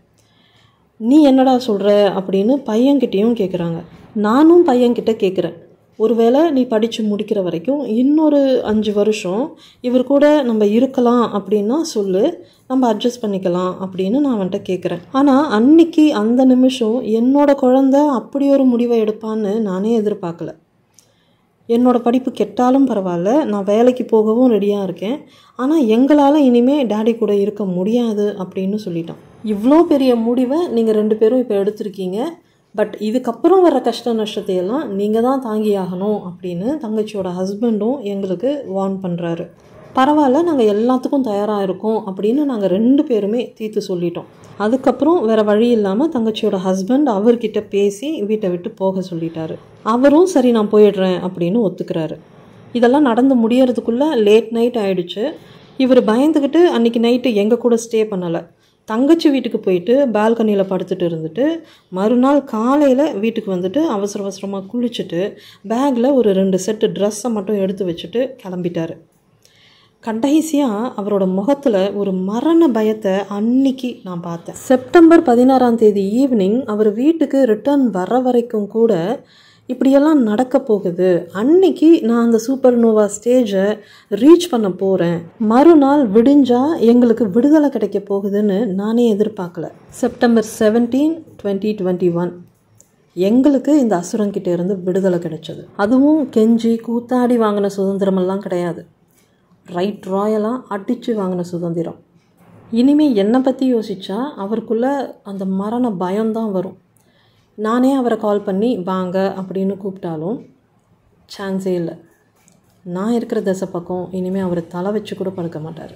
நீ என்னடா சொல்கிற அப்படின்னு பையன்கிட்டையும் கேட்குறாங்க. நானும் பையன்கிட்ட கேட்குறேன், ஒருவேளை நீ படித்து முடிக்கிற வரைக்கும் இன்னொரு 5 வருஷம் இவர் கூட நம்ம இருக்கலாம் அப்படின்னா சொல்லு, நம்ம அட்ஜஸ்ட் பண்ணிக்கலாம் அப்படின்னு நான் அவன்கிட்ட கேட்குறேன். ஆனால் அன்னைக்கு அந்த நிமிஷம் என்னோட குழந்தை அப்படி ஒரு முடிவை எடுப்பான்னு நானே எதிர்பார்க்கல. என்னோடய படிப்பு கெட்டாலும் பரவாயில்ல, நான் வேலைக்கு போகவும் ரெடியாக இருக்கேன், ஆனால் எங்களால் இனிமேல் டேடி கூட இருக்க முடியாது அப்படின்னு சொல்லிட்டான். இவ்வளோ பெரிய முடிவை நீங்கள் 2 பேரும் இப்போ எடுத்திருக்கீங்க, பட் இதுக்கப்புறம் வர கஷ்ட நஷ்டத்தையெல்லாம் நீங்கள் தான் தாங்கி ஆகணும் அப்படின்னு தங்கச்சியோட ஹஸ்பண்டும் எங்களுக்கு வார்ன் பண்ணுறாரு. பரவாயில்ல, நாங்கள் எல்லாத்துக்கும் தயாராக இருக்கோம் அப்படின்னு நாங்கள் 2 பேருமே தீர்த்து சொல்லிட்டோம். அதுக்கப்புறம் வேறு வழி இல்லாமல் தங்கச்சியோட ஹஸ்பண்ட் அவர்கிட்ட பேசி வீட்டை விட்டு போக சொல்லிட்டாரு. அவரும் சரி நான் போயிடுறேன் அப்படின்னு ஒத்துக்கிறாரு. இதெல்லாம் நடந்து முடியறதுக்குள்ளே லேட் நைட் ஆகிடுச்சு. இவர் பயந்துக்கிட்டு அன்றைக்கி நைட்டு எங்கள் கூட ஸ்டே பண்ணலை. தங்கச்சி வீட்டுக்கு போயிட்டு பால்கனியில் படுத்துட்டு இருந்துட்டு மறுநாள் காலையில் வீட்டுக்கு வந்துட்டு அவசர அவசரமாக குளிச்சுட்டு பேக்கில் ஒரு 2 செட்டு ட்ரெஸ்ஸை மட்டும் எடுத்து வச்சுட்டு கிளம்பிட்டார். கடைசியாக அவரோட முகத்தில் ஒரு மரண பயத்தை அன்னைக்கு நான் பார்த்தேன். செப்டம்பர் 16ஆம் தேதி ஈவினிங் அவர் வீட்டுக்கு ரிட்டர்ன் வர வரைக்கும் கூட இப்படியெல்லாம் நடக்க போகுது, அன்னைக்கு நான் அந்த சூப்பர் நோவா ஸ்டேஜை ரீச் பண்ண போகிறேன், மறுநாள் விடிஞ்சா எங்களுக்கு விடுதலை கிடைக்க போகுதுன்னு நானே எதிர்பார்க்கல. செப்டம்பர் 17, 2021 எங்களுக்கு இந்த அசுரங்கிட்ட இருந்து விடுதலை கிடைச்சது. அதுவும் கெஞ்சி கூத்தாடி வாங்கின சுதந்திரமெல்லாம் கிடையாது, ரைட் ராயலாக அடித்து வாங்கின சுதந்திரம். இனிமேல் என்னை பற்றி யோசித்தா அவருக்குள்ளே அந்த மரண பயம்தான் வரும். நானே அவரை கால் பண்ணி வாங்க அப்படின்னு கூப்பிட்டாலும் சான்ஸே இல்லை. நான் இருக்கிற திசை பக்கம் இனிமேல் அவர் தலை வச்சு கூட படுக்க மாட்டார்.